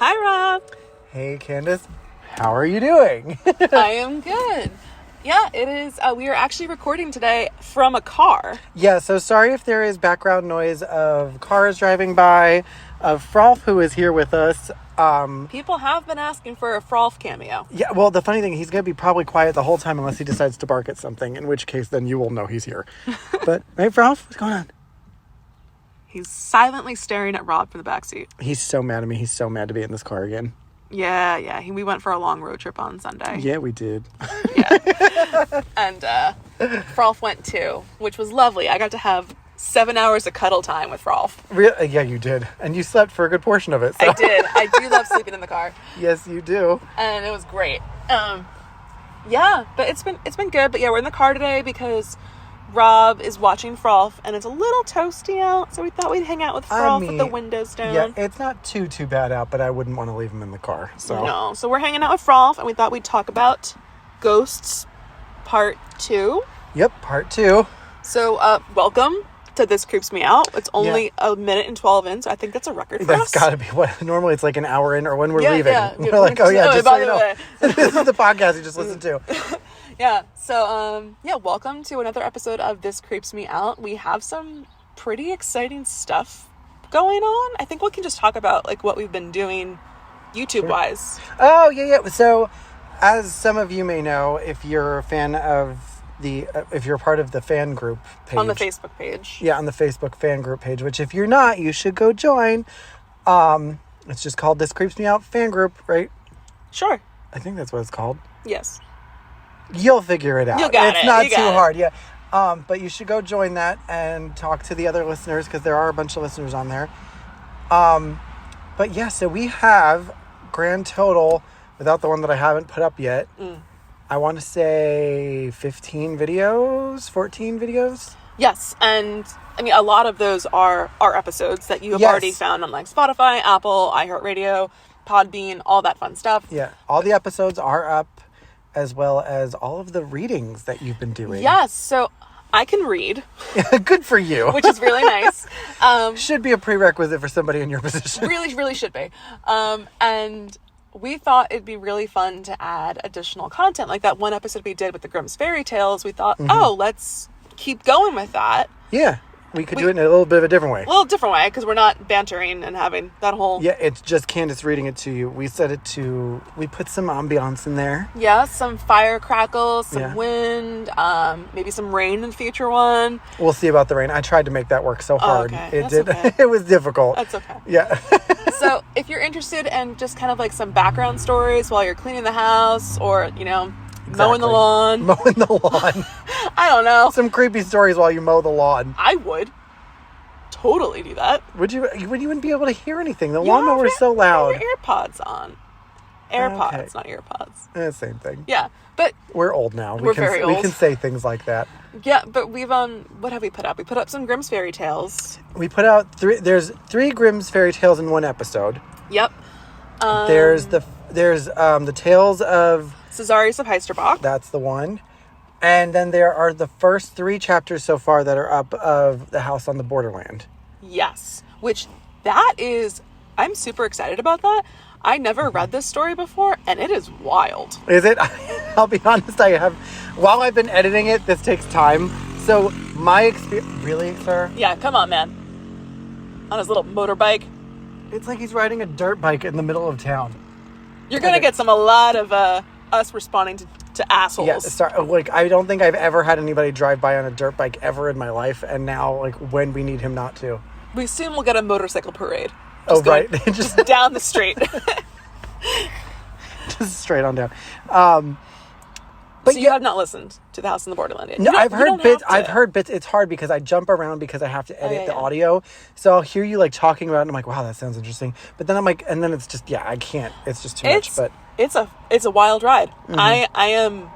Hi, Rob. Hey, Candace. How are you doing? I am good. Yeah, it is. We are actually recording today from a car. Yeah, so sorry if there is background noise of cars driving by, of Frolf, who is here with us. People have been asking for a Frolf cameo. Yeah, well, the funny thing, he's going to be probably quiet the whole time unless he decides to bark at something, in which case then you will know he's here. But, hey, Frolf, what's going on? He's silently staring at Rob from the backseat. He's so mad at me. He's so mad to be in this car again. Yeah. We went for a long road trip on Sunday. Yeah, we did. Yeah. And Frolf went too, which was lovely. I got to have 7 hours of cuddle time with Frolf. Yeah, you did. And you slept for a good portion of it. So. I did. I do love sleeping in the car. Yes, you do. And it was great. Yeah, but it's been good. But yeah, we're in the car today because Rob is watching Frolf, and it's a little toasty out, so we thought we'd hang out with Frolf with the windows down. Yeah, it's not too bad out, but I wouldn't want to leave him in the car. So No, so we're hanging out with Frolf, and we thought we'd talk about Ghosts Part 2. Yep, Part 2. So, welcome to This Creeps Me Out. It's only a minute and 12 in, so I think that's a record for us. That's got to be what normally it's like an hour in, or when we're leaving. Yeah. We're like, just so you know, this is the podcast you just listened to. Yeah, so, welcome to another episode of This Creeps Me Out. We have some pretty exciting stuff going on. I think we can just talk about, like, what we've been doing YouTube-wise. Sure. Oh, yeah. So, as some of you may know, if you're a fan of if you're part of the fan group page. On the Facebook page. Yeah, on the Facebook fan group page, which if you're not, you should go join. It's just called This Creeps Me Out fan group, right? Sure. I think that's what it's called. Yes. You'll figure it out. It's not too hard, yeah. But you should go join that and talk to the other listeners, because there are a bunch of listeners on there. But yeah, so we have grand total, without the one that I haven't put up yet, I want to say 15 videos, 14 videos. Yes, and I mean, a lot of those are our episodes that you have already found on like Spotify, Apple, iHeartRadio, Podbean, all that fun stuff. Yeah, all the episodes are up, as well as all of the readings that you've been doing. Yes, so I can read. Good for you. Which is really nice. Should be a prerequisite for somebody in your position. Really should be. And we thought it'd be really fun to add additional content. Like that one episode we did with the Grimm's Fairy Tales, we thought, let's keep going with that. Yeah. We could do it in a little bit of a different way. A little different way, because we're not bantering and having that whole... Yeah, it's just Candace reading it to you. We put some ambiance in there. Yeah, some fire crackles, some wind, maybe some rain in the future one. We'll see about the rain. I tried to make that work so hard. Okay. Okay. It was difficult. That's okay. Yeah. So if you're interested in just kind of like some background stories while you're cleaning the house, or, mowing the lawn. Mowing the lawn. I don't know. Some creepy stories while you mow the lawn. I would totally do that. Would you? You wouldn't be able to hear anything. The lawnmower is so loud. Your AirPods on. AirPods, not earpods. Same thing. Yeah, but we're old now. We're very old. We can say things like that. Yeah, but we've what have we put up? We put up some Grimm's Fairy Tales. We put out there's 3 Grimm's Fairy Tales in one episode. Yep. There's the Tales of Cesarius of Heisterbach. That's the one. And then there are the first 3 chapters so far that are up of The House on the Borderland. Yes, which I'm super excited about that. I never read this story before, and it is wild. Is it? I'll be honest, while I've been editing it, this takes time. So my experience, really, sir? Yeah, come on, man. On his little motorbike. It's like he's riding a dirt bike in the middle of town. You're going to get a lot of us responding to assholes. Yeah, sorry, I don't think I've ever had anybody drive by on a dirt bike ever in my life, and now, when we need him not to. We soon will get a motorcycle parade. Right. Just down the street. Just straight on down. But you have not listened to The House on the Borderland yet. No, I've heard bits. I've heard bits. It's hard because I jump around because I have to edit the audio. So I'll hear you talking about it, and I'm like, wow, that sounds interesting. But then I'm like, and then it's just, I can't. It's just too much. But it's a wild ride. I am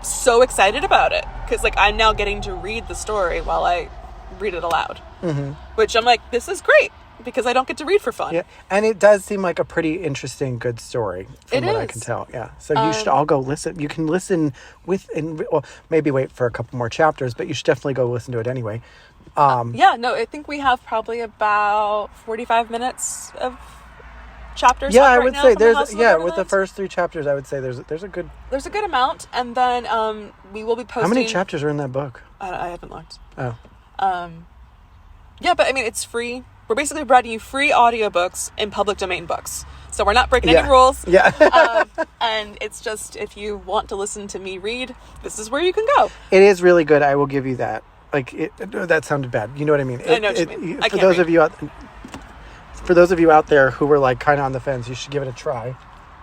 so excited about it because I'm now getting to read the story while I read it aloud, which I'm like, this is great. Because I don't get to read for fun. Yeah, and it does seem like a pretty interesting, good story from what I can tell. Yeah, so you should all go listen. You can listen maybe wait for a couple more chapters, but you should definitely go listen to it anyway. I think we have probably about 45 minutes of chapters Yeah, up I right would now say from the there's House of with the Borderlands. first 3 chapters, I would say there's a good. There's a good amount, and then we will be posting. How many chapters are in that book? I haven't looked. Oh, Yeah, but I mean, it's free. We're basically providing you free audiobooks in public domain books. So we're not breaking any rules. Yeah. And it's just, if you want to listen to me read, this is where you can go. It is really good. I will give you that. Like that sounded bad. You know what I mean? I know what you mean. For those of you out there who were like kind of on the fence, you should give it a try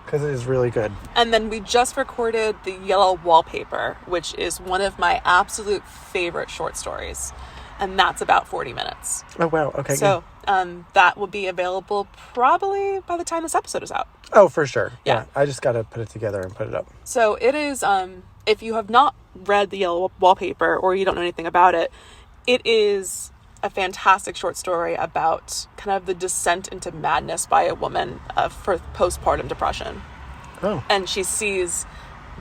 because it is really good. And then we just recorded The Yellow Wallpaper, which is one of my absolute favorite short stories. And that's about 40 minutes. Oh, wow. Okay. So that will be available probably by the time this episode is out. Oh, for sure. Yeah. I just got to put it together and put it up. So it is, if you have not read The Yellow Wallpaper or you don't know anything about it, it is a fantastic short story about kind of the descent into madness by a woman for postpartum depression. Oh. And she sees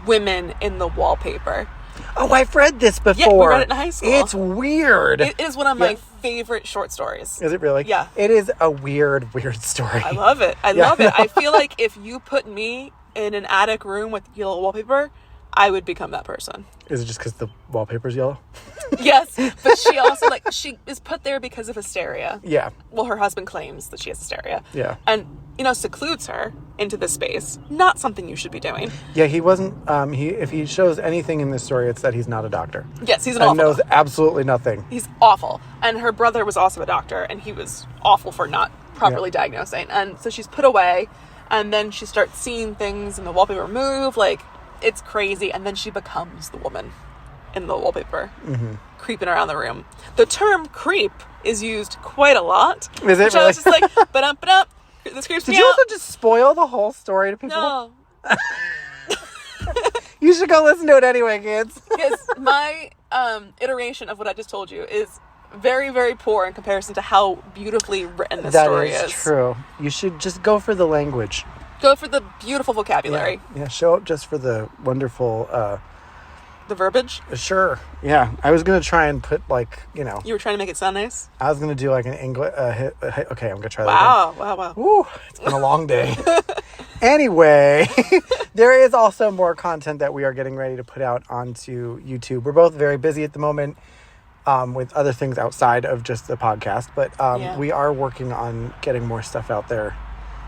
women in the wallpaper. Oh, I've read this before. Yeah, we read it in high school. It's weird. It is one of my favorite short stories. Is it really? Yeah. It is a weird story. I love it. I love it. I feel like if you put me in an attic room with yellow wallpaper, I would become that person. Is it just because the wallpaper's yellow? Yes, but she also, she is put there because of hysteria. Yeah. Well, her husband claims that she has hysteria. Yeah. And, secludes her into this space. Not something you should be doing. Yeah, he wasn't, if he shows anything in this story, it's that he's not a doctor. Yes, he's an and awful knows doctor. absolutely nothing. He's awful. And her brother was also a doctor, and he was awful for not properly diagnosing. And so she's put away, and then she starts seeing things in the wallpaper move, it's crazy, and then she becomes the woman in the wallpaper, creeping around the room. The term creep is used quite a lot. Is it which really? I was just like, ba-dum, this creeps Did me you out. also just spoil the whole story to people? No, You should go listen to it anyway, kids. because my iteration of what I just told you is very, very poor in comparison to how beautifully written this story is. That is true. You should just go for the language. Go for the beautiful vocabulary. Yeah, show up just for the wonderful... The verbiage. Sure. Yeah. I was going to try and put You were trying to make it sound nice? I was going to do like an English... okay, I'm going to try that Wow. Woo, it's been a long day. Anyway, there is also more content that we are getting ready to put out onto YouTube. We're both very busy at the moment with other things outside of just the podcast, but we are working on getting more stuff out there.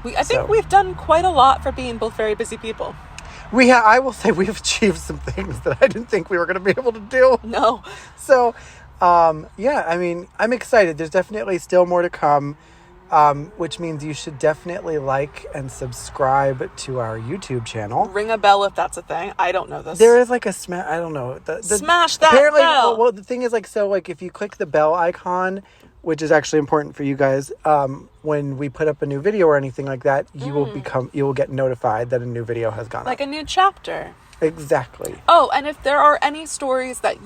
I think we've done quite a lot for being both very busy people. I will say we've achieved some things that I didn't think we were going to be able to do. No. So, I mean, I'm excited. There's definitely still more to come, which means you should definitely like and subscribe to our YouTube channel. Ring a bell if that's a thing. I don't know this. There is like a smash. I don't know. Smash that apparently, bell. Well, the thing is if you click the bell icon, which is actually important for you guys, when we put up a new video or anything like that, you will get notified that a new video has gone up. A new chapter. Exactly. Oh, and if there are any stories that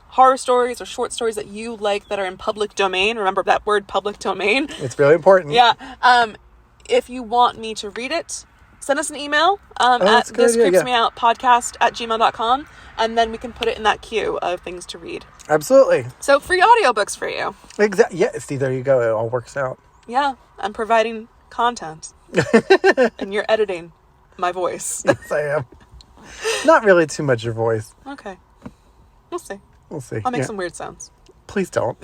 horror stories or short stories that you like that are in public domain, remember that word, public domain. It's really important. Yeah. If you want me to read it, send us an email at thiscreepsmeoutpodcast@gmail.com, and then we can put it in that queue of things to read. Absolutely. So free audiobooks for you. Exactly. Yeah. See, there you go. It all works out. Yeah. I'm providing content. And you're editing my voice. Yes, I am. Not really too much your voice. Okay. We'll see. We'll see. I'll make some weird sounds. Please don't.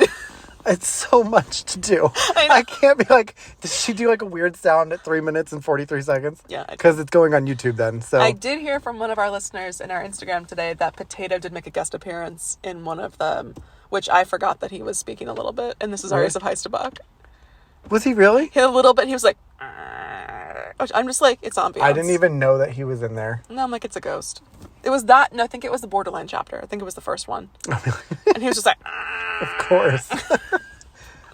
It's so much to do. I can't be like, did she do like a weird sound at 3 minutes and 43 seconds? Yeah. Because it's going on YouTube then. So I did hear from one of our listeners in our Instagram today that Potato did make a guest appearance in one of them, which I forgot that he was speaking a little bit. And this is Arias of Heisterbach. Was he really? He had a little bit. He was like, which I'm just like, it's ambiance. I didn't even know that he was in there. No, I'm like, it's a ghost. It was that. No, I think it was the Borderline chapter. I think it was the first one. And he was just like, of course.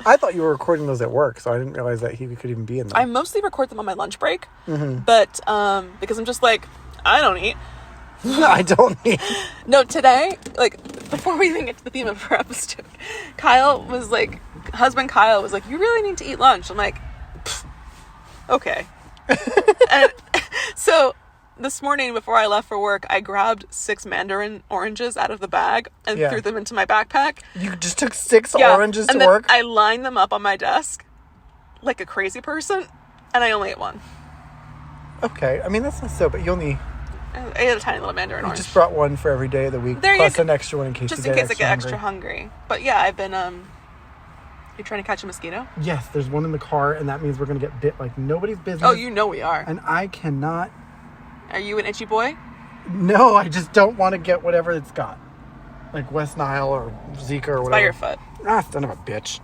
I thought you were recording those at work, so I didn't realize that he could even be in them. I mostly record them on my lunch break, but because I'm just like, I don't eat. I don't eat. No, today, before we even get to the theme of our episode, husband Kyle was like, you really need to eat lunch. I'm like, okay. And so this morning before I left for work, I grabbed 6 mandarin oranges out of the bag and threw them into my backpack. You just took 6 oranges to work? I lined them up on my desk like a crazy person. And I only ate one. Okay. I mean, that's not so bad. You only... I ate a tiny little mandarin You orange. just brought one for every day of the week. There plus an extra one in case just you in case I get hungry. extra hungry. But yeah, I've been, you trying to catch a mosquito? Yes, there's one in the car, and that means we're going to get bit like nobody's business. Oh, you know we are. And I cannot... Are you an itchy boy? No, I just don't want to get whatever it's got. Like West Nile or Zika or whatever. By your foot. Ah, son of a bitch.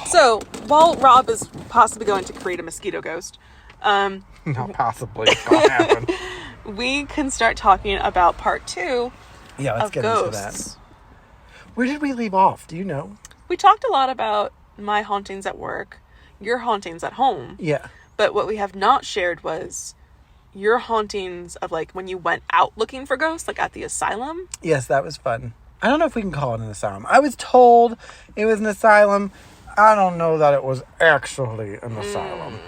So, while Rob is possibly going to create a mosquito ghost, Not possibly. It's going to happen. we can start talking about part 2 Yeah, let's of get ghosts. into that. Where did we leave off? Do you know? We talked a lot about my hauntings at work, your hauntings at home. Yeah. But what we have not shared was your hauntings of like when you went out looking for ghosts, like at the asylum. Yes, that was fun. I don't know if we can call it an asylum. I was told it was an asylum. I don't know that it was actually an asylum.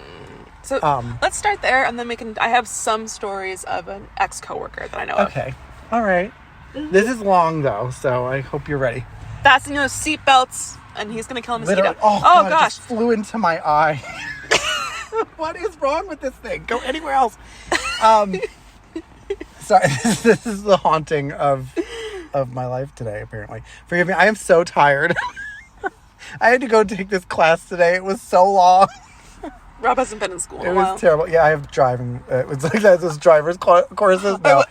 So let's start there, and then I have some stories of an ex-coworker that I know of. Okay. All right. This is long, though, so I hope you're ready. Fasten those seatbelts, and he's going to kill a mosquito. Literally. Oh, God, gosh. it just flew into my eye. What is wrong with this thing? Go anywhere else. Sorry, this is the haunting of my life today, apparently. Forgive me, I am so tired. I had to go take this class today. It was so long. Rob hasn't been in school in It a while. was terrible. Yeah, I have driving. It was like that. Those driver's courses. No.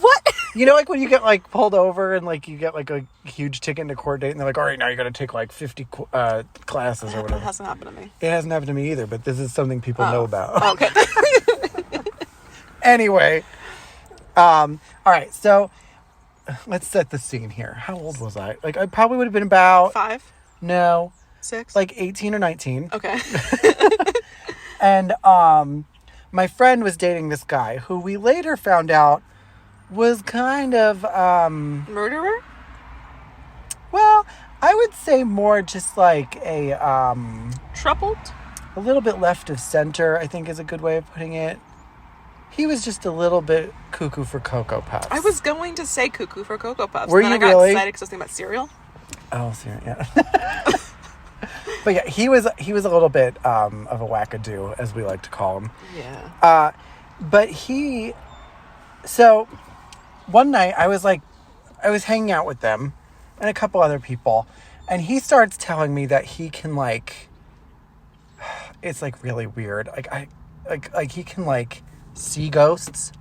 What? You know, like when you get like pulled over and like you get like a huge ticket into court date, and they're like, "All right, now you got to take like 50 classes or That whatever." hasn't happened to me. It hasn't happened to me either, but this is something people know about. Okay. Anyway, all right. So let's set the scene here. How old was I? Like, I probably would have been about 5, no, 6, like 18 or 19. Okay. And my friend was dating this guy who we later found out was kind of Murderer? well, I would say more just like a Troubled? little bit left of center, I think is a good way of putting it. He was just a little bit cuckoo for Cocoa Puffs. I was going to say cuckoo for Cocoa Puffs. Were and then you I got really? excited because I was thinking about cereal. Oh, sorry, yeah. But yeah, he was a little bit of a wackadoo, as we like to call him. Yeah. But so one night I was hanging out with them and a couple other people, and he starts telling me that he can like, it's like really weird. Like he can like see ghosts,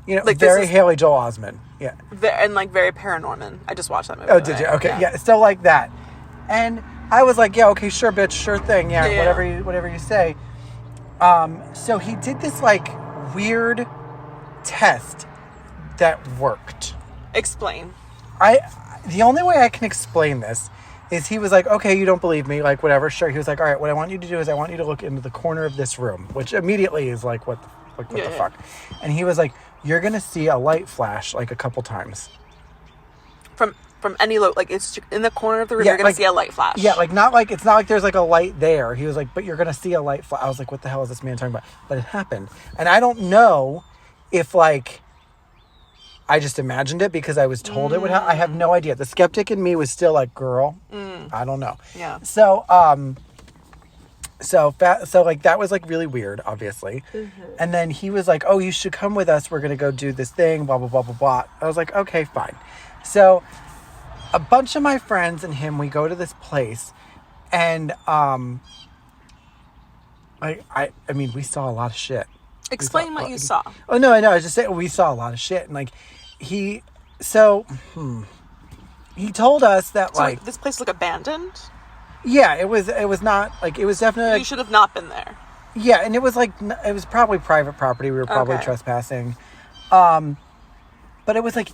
you know, Like very Haley Joel Osment. Yeah. And like very Paranorman. I just watched that movie. Oh, did you? Okay. Yeah. So like that. And I was like, yeah, okay, sure, bitch, sure thing. Yeah. Whatever you say. So he did this like weird test that worked. Explain. The only way I can explain this is he was like, okay, you don't believe me, like whatever, sure. He was like, all right, what I want you to do is I want you to look into the corner of this room, which immediately is like, what the fuck? And he was like, you're gonna see a light flash like a couple times. From any like it's in the corner of the room, Yeah, you're gonna like, see a light flash. Yeah, like it's not like there's like a light there. He was like, but you're gonna see a light flash. I was like, what the hell is this man talking about? But it happened, and I don't know if like I just imagined it because I was told it would happen. I have no idea. The skeptic in me was still like, girl, I don't know. Yeah. So so like that was like really weird, obviously. Mm-hmm. And then he was like, oh, you should come with us. We're gonna go do this thing. Blah blah blah blah blah. I was like, okay, fine. So a bunch of my friends and him, we go to this place, and I mean, we saw a lot of shit. Explain what you saw. Oh no, I know. I was just saying we saw a lot of shit, and like he told us that So like this place looked abandoned. yeah, it was not like it was definitely You like, should have not been there. yeah, and it was like it was probably private property. We were probably Okay. trespassing. But it was like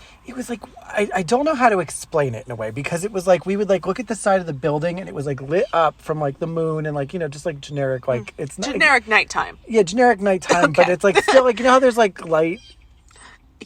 I don't know how to explain it in a way, because it was like we would like look at the side of the building and it was like lit up from like the moon and like, you know, just like generic like it's not Generic nighttime. yeah, generic nighttime, but Okay. it's like still like, you know how there's like light.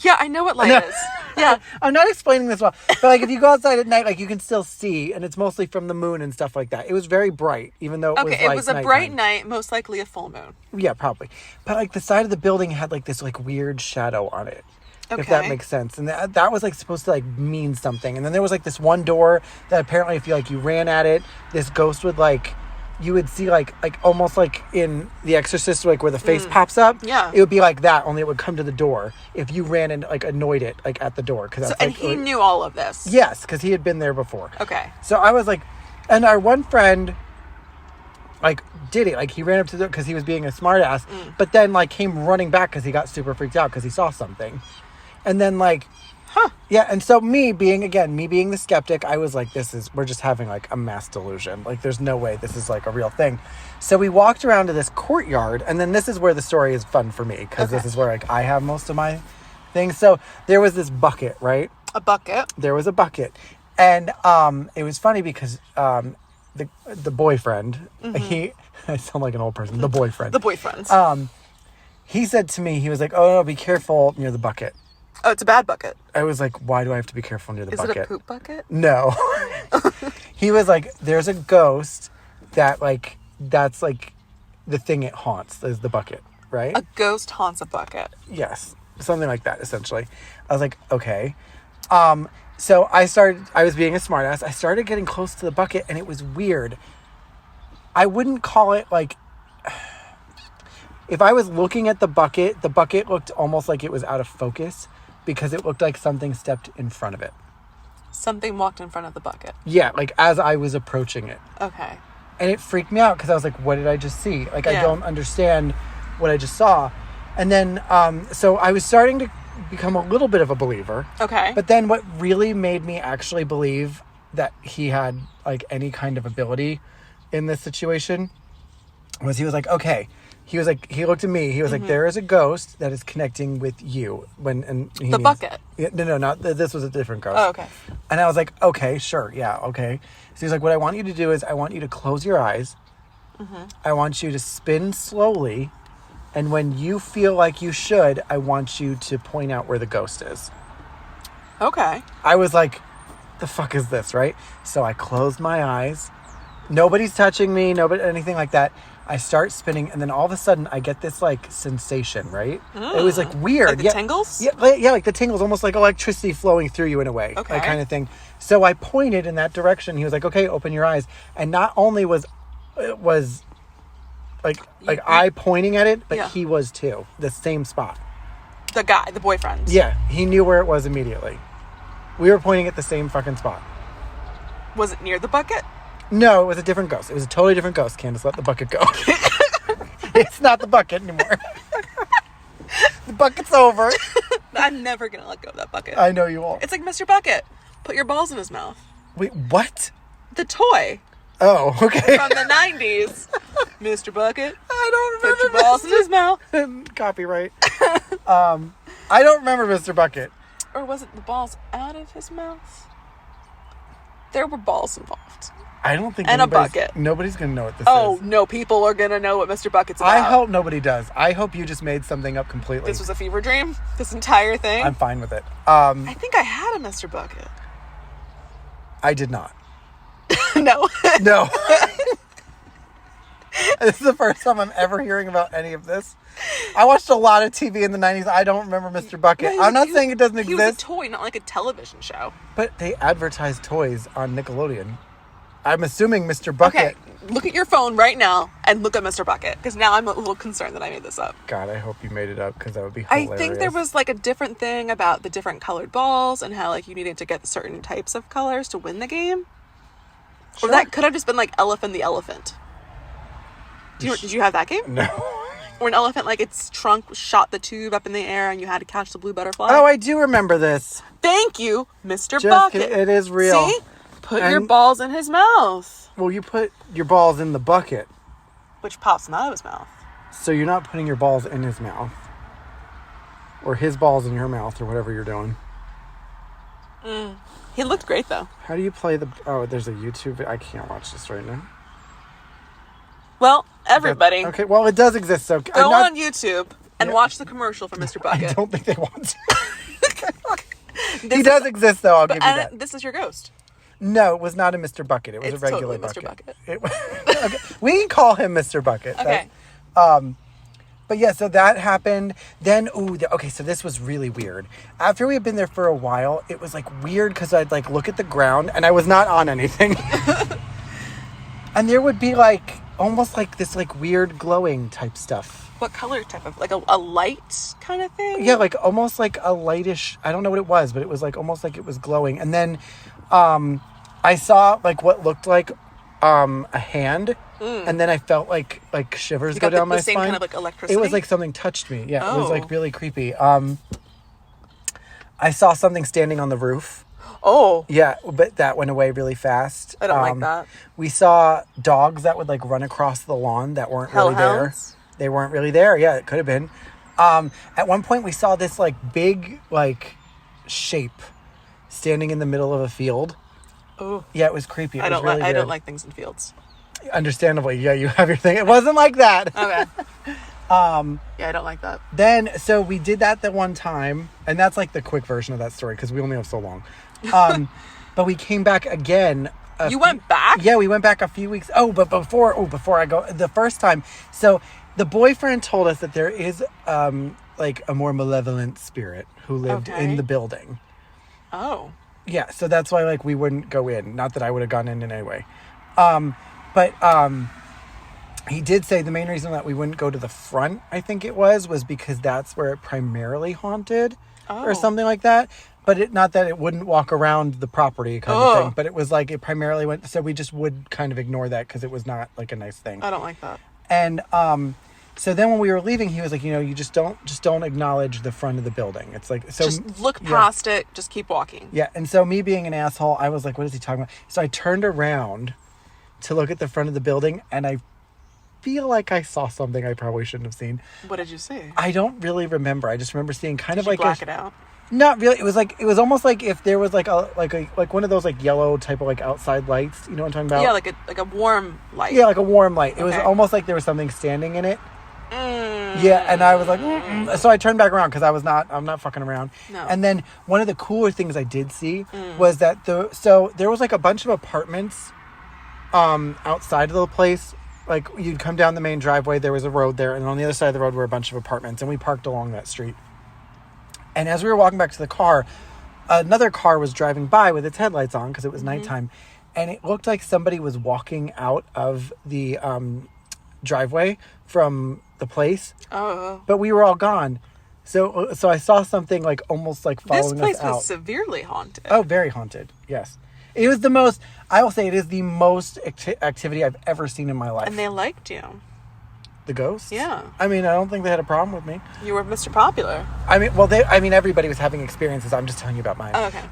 Yeah, I know what light is. Yeah. I'm not explaining this well, but like if you go outside at night, like you can still see, and it's mostly from the moon and stuff like that. It was very bright, even though it was Okay, like it was a nighttime. bright night, most likely a full moon. Yeah, probably. But like the side of the building had like this like weird shadow on it. If that Okay. makes sense. And that was like supposed to like mean something. And then there was like this one door that apparently if you like you ran at it, this ghost would like you would see like almost like in The Exorcist, like where the face pops up. Yeah. It would be like that, only it would come to the door if you ran and like annoyed it like at the door. And he knew all of this. Yes, because he had been there before. Okay. So I was like, and our one friend like did it, like he ran up to the because he was being a smart ass, but then like came running back because he got super freaked out because he saw something, and then like. Yeah, and so me being the skeptic, I was like, we're just having like a mass delusion. Like, there's no way this is like a real thing. So we walked around to this courtyard, and then this is where the story is fun for me, because this is where like I have most of my things. So there was this bucket, right? A bucket. There was a bucket. And it was funny because the boyfriend, I sound like an old person, the boyfriend. The boyfriends. He said to me, he was like, oh, no, be careful near the bucket. Oh, it's a bad bucket. I was like, why do I have to be careful near the bucket? Is it a poop bucket? No. He was like, there's a ghost that like, that's like the thing it haunts is the bucket, right? A ghost haunts a bucket. Yes. Something like that, essentially. I was like, okay. So I was being a smartass. I started getting close to the bucket and it was weird. I wouldn't call it like, if I was looking at the bucket looked almost like it was out of focus. Because it looked like something stepped in front of it. Something walked in front of the bucket. Yeah, like as I was approaching it. Okay. And it freaked me out because I was like, what did I just see? Like, I don't understand what I just saw. And then, so I was starting to become a little bit of a believer. Okay. But then what really made me actually believe that he had like any kind of ability in this situation was he was like, okay. He looked at me. He was like, there is a ghost that is connecting with you. The bucket. Yeah, no, this was a different ghost. Oh, okay. And I was like, okay, sure. Yeah, okay. So he's like, what I want you to do is I want you to close your eyes. I want you to spin slowly. And when you feel like you should, I want you to point out where the ghost is. Okay. I was like, the fuck is this, right? So I closed my eyes. Nobody's touching me, anything like that. I start spinning, and then all of a sudden, I get this, like, sensation, right? It was, like, weird. Like the tingles? Yeah, like the tingles, almost like electricity flowing through you in a way. Okay. Like, kind of thing. So I pointed in that direction. He was like, okay, open your eyes. And not only was I pointing at it, but he was, too. The same spot. The guy, the boyfriend. Yeah, he knew where it was immediately. We were pointing at the same fucking spot. Was it near the bucket? No, it was a different ghost. It was a totally different ghost. Candace, let the bucket go. It's not the bucket anymore. The bucket's over. I'm never going to let go of that bucket. I know you won't. It's like Mr. Bucket. Put your balls in his mouth. Wait, what? The toy. Oh, okay. From the 90s. Mr. Bucket. I don't remember. Put your balls in his mouth. Copyright. I don't remember Mr. Bucket. Or was it the balls out of his mouth? There were balls involved. I don't think and a bucket. Nobody's going to know what this is. Oh, no, people are going to know what Mr. Bucket's about. I hope nobody does. I hope you just made something up completely. This was a fever dream? This entire thing? I'm fine with it. I think I had a Mr. Bucket. I did not. No. No. This is the first time I'm ever hearing about any of this. I watched a lot of TV in the 90s. I don't remember Mr. Bucket. I'm not saying it doesn't exist. He was a toy, not like a television show. But they advertised toys on Nickelodeon. I'm assuming Mr. Bucket. Okay, look at your phone right now and look at Mr. Bucket. Because now I'm a little concerned that I made this up. God, I hope you made it up because that would be hilarious. I think there was like a different thing about the different colored balls and how like you needed to get certain types of colors to win the game. Sure. Or that could have just been like Elephant the Elephant. Did you have that game? No. Where an elephant, like its trunk shot the tube up in the air and you had to catch the blue butterfly. Oh, I do remember this. Thank you, Mr. Bucket. It is real. See? Put your balls in his mouth. Well, you put your balls in the bucket. Which pops them out of his mouth. So you're not putting your balls in his mouth. Or his balls in your mouth or whatever you're doing. He looked great, though. How do you play the... Oh, there's a YouTube... I can't watch this right now. Well, everybody. Okay, well, it does exist, so... Go on YouTube and watch the commercial for Mr. Bucket. I don't think they want to. He does exist, though, I'll give you that. This is your ghost. No, it was not a Mr. Bucket. It was a regular totally bucket. Mr. Bucket. Okay. We can call him Mr. Bucket. Okay. But yeah, so that happened. Then, okay, so this was really weird. After we had been there for a while, it was like weird because I'd like look at the ground and I was not on anything. And there would be like almost like this like weird glowing type stuff. What color type of, like a light kind of thing? Yeah, like almost like a lightish, I don't know what it was, but it was like almost like it was glowing. And then I saw like what looked like a hand, and then I felt like shivers go down my spine. Same kind of like electricity? It was like something touched me. Yeah, it was like really creepy. I saw something standing on the roof. Oh. Yeah, but that went away really fast. I don't like that. We saw dogs that would like run across the lawn that weren't really there. They weren't really there. Yeah, it could have been. At one point we saw this like big like shape standing in the middle of a field. Oh. Yeah, it was creepy. I don't like things in fields. Understandably, yeah, you have your thing. It wasn't like that. Okay. Yeah, I don't like that. Then, so we did that the one time, and that's like the quick version of that story because we only have so long. But we came back again. You went back? Yeah, we went back a few weeks. Oh, but before I go, the first time. So the boyfriend told us that there is like a more malevolent spirit who lived in the building. Oh. Yeah, so that's why like we wouldn't go in. Not that I would have gone in anyway. But he did say the main reason that we wouldn't go to the front, I think it was because that's where it primarily haunted or something like that. But not that it wouldn't walk around the property kind of thing, but it was like it primarily went, so we just would kind of ignore that because it was not like a nice thing. I don't like that. And so then when we were leaving, he was like, you just don't acknowledge the front of the building. It's like, so just look past it, just keep walking. Yeah. And so me being an asshole, I was like, what is he talking about? So I turned around to look at the front of the building, and I feel like I saw something I probably shouldn't have seen. What did you see? I don't really remember. I just remember seeing kind of like black it out? Not really. It was almost like if there was like one of those like yellow type of like outside lights. You know what I'm talking about? Yeah, like a warm light. Yeah, like a warm light. It was almost like there was something standing in it. Yeah, and I was like, so I turned back around because I'm not fucking around. No. And then one of the cooler things I did see was that so there was like a bunch of apartments outside of the place. Like you'd come down the main driveway, there was a road there, and on the other side of the road were a bunch of apartments, and we parked along that street. And as we were walking back to the car, another car was driving by with its headlights on because it was nighttime, and it looked like somebody was walking out of the driveway from the place. Oh. But we were all gone. So I saw something like almost like following us out. This place was severely haunted. Oh, very haunted. Yes. It was the most, I will say it is the most activity I've ever seen in my life. And they liked you. The ghosts? Yeah. I mean, I don't think they had a problem with me. You were Mr. Popular. I mean, well, everybody was having experiences. I'm just telling you about mine. Oh, okay.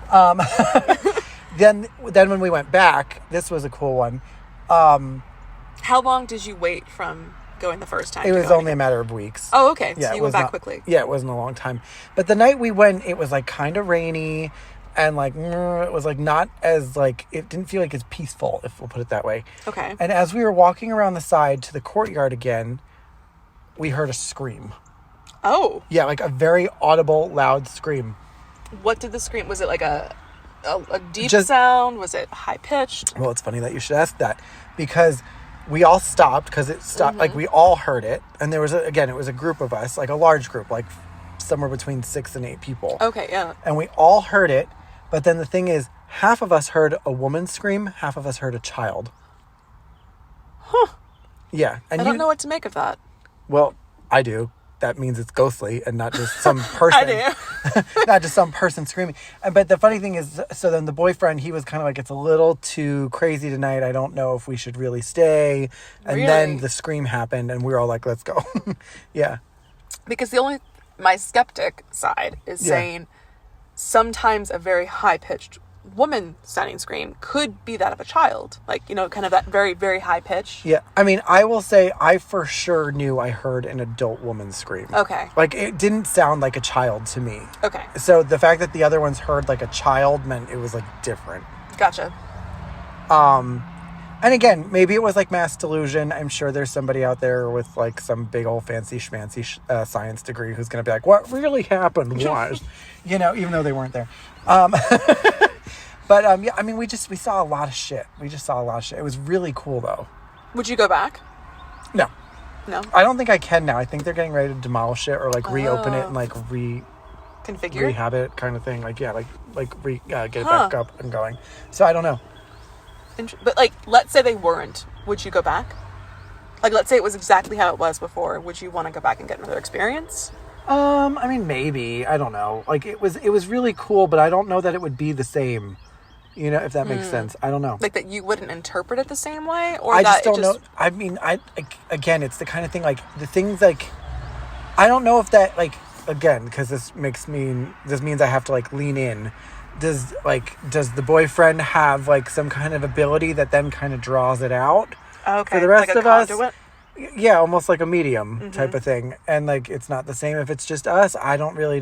Then when we went back, this was a cool one. How long did you wait from going the first time? It was only a matter of weeks. Oh, okay. Yeah, so you went back quickly. Yeah, it wasn't a long time. But the night we went, it was like kind of rainy. And like, it was like not as like, it didn't feel like as peaceful, if we'll put it that way. Okay. And as we were walking around the side to the courtyard again, we heard a scream. Oh. Yeah, like a very audible, loud scream. What did the scream, was it like a deep sound? Was it high pitched? Well, it's funny that you should ask that because we all stopped because it stopped, like we all heard it. And there was, it was a group of us, like a large group, like somewhere between 6 and 8 people. Okay, yeah. And we all heard it. But then the thing is, half of us heard a woman scream, half of us heard a child. Huh. Yeah. And I don't know what to make of that. Well, I do. That means it's ghostly and not just some person. I do. Not just some person screaming. But the funny thing is, so then the boyfriend, he was kind of like, it's a little too crazy tonight. I don't know if we should really stay. And then the scream happened and we were all like, let's go. Yeah. Because my skeptic side is saying sometimes a very high-pitched woman-sounding scream could be that of a child. Like, kind of that very, very high pitch. Yeah. I mean, I will say I for sure knew I heard an adult woman scream. Okay. Like, it didn't sound like a child to me. Okay. So the fact that the other ones heard like a child meant it was like different. Gotcha. And again, maybe it was like mass delusion. I'm sure there's somebody out there with like some big old fancy schmancy science degree who's going to be like, what really happened was, even though they weren't there. But yeah, I mean, we saw a lot of shit. It was really cool though. Would you go back? No. No? I don't think I can now. I think they're getting ready to demolish it or like reopen it and like configure, rehab it kind of thing. Like, yeah, get it back up and going. So I don't know. But like, let's say they weren't. Would you go back? Like, let's say it was exactly how it was before. Would you want to go back and get another experience? I mean, maybe. I don't know. Like, it was really cool, but I don't know that it would be the same. You know, if that makes sense. I don't know. Like, that you wouldn't interpret it the same way? Or I that just don't know. I mean, again, it's the kind of thing, like, the things, like, I don't know if that, like, again, because this means I have to, like, lean in. Does the boyfriend have, like, some kind of ability that then kind of draws it out? Okay. For the rest like a of conduit? us? Yeah, almost like a medium type of thing. And, like, it's not the same if it's just us. I don't really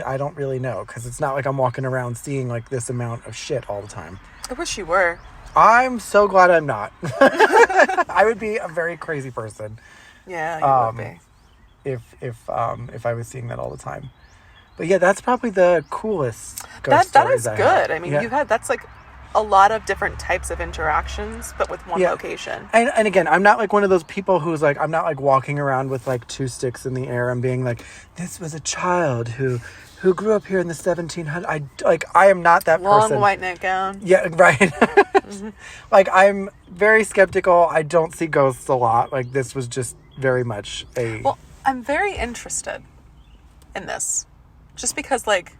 know, because it's not like I'm walking around seeing, like, this amount of shit all the time. I wish you were. I'm so glad I'm not. I would be a very crazy person. Yeah, you would be. If I was seeing that all the time. But yeah, that's probably the coolest ghost That is stories I good. have. I mean, Yeah. that's like a lot of different types of interactions, but with one location. And again, I'm not like one of those people who's like, I'm not like walking around with like 2 sticks in the air and being like, this was a child who grew up here in the 1700s. I am not that Long person. white nightgown. Yeah, right. Like, I'm very skeptical. I don't see ghosts a lot. Like, this was just very much a... Well, I'm very interested in this. Just because, like,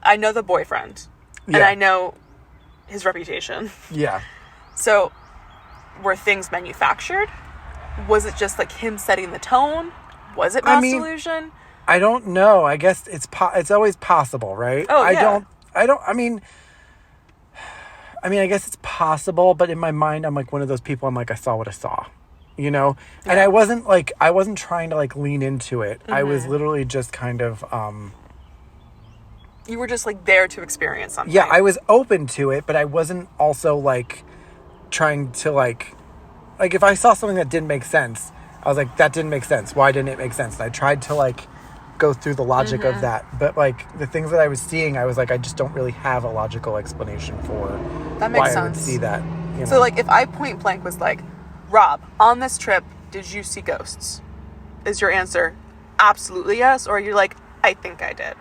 I know the boyfriend. And I know his reputation. Yeah. So, were things manufactured? Was it just, like, him setting the tone? Was it mass delusion? I don't know. I guess it's always possible, right? Oh, yeah. I mean, I guess it's possible, but in my mind, I'm like one of those people, I'm like, I saw what I saw, you know? Yeah. And I wasn't trying to like lean into it. I was literally just kind of, you were just like there to experience something. Yeah, I was open to it, but I wasn't also like trying to like if I saw something that didn't make sense, I was like, that didn't make sense. Why didn't it make sense? And I tried to like go through the logic of that, but like the things that I was seeing, I was like, I just don't really have a logical explanation for that makes why sense. I would see that. You know? So like if I point blank was like, Rob, on this trip, did you see ghosts? Is your answer absolutely yes, or you're like, I think I did?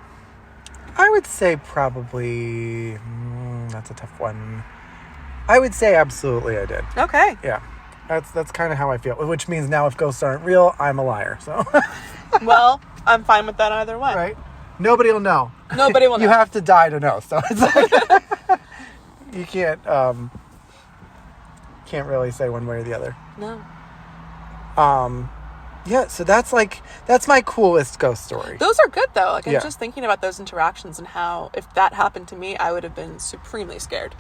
I would say probably that's a tough one. I would say absolutely I did. Okay. Yeah. That's kind of how I feel, which means now if ghosts aren't real, I'm a liar. So well, I'm fine with that either way. Right? Nobody will know. Nobody will know. You have to die to know. So it's like you can't really say one way or the other. No. Yeah, so that's my coolest ghost story. Those are good though. Like I'm just thinking about those interactions and how if that happened to me, I would have been supremely scared.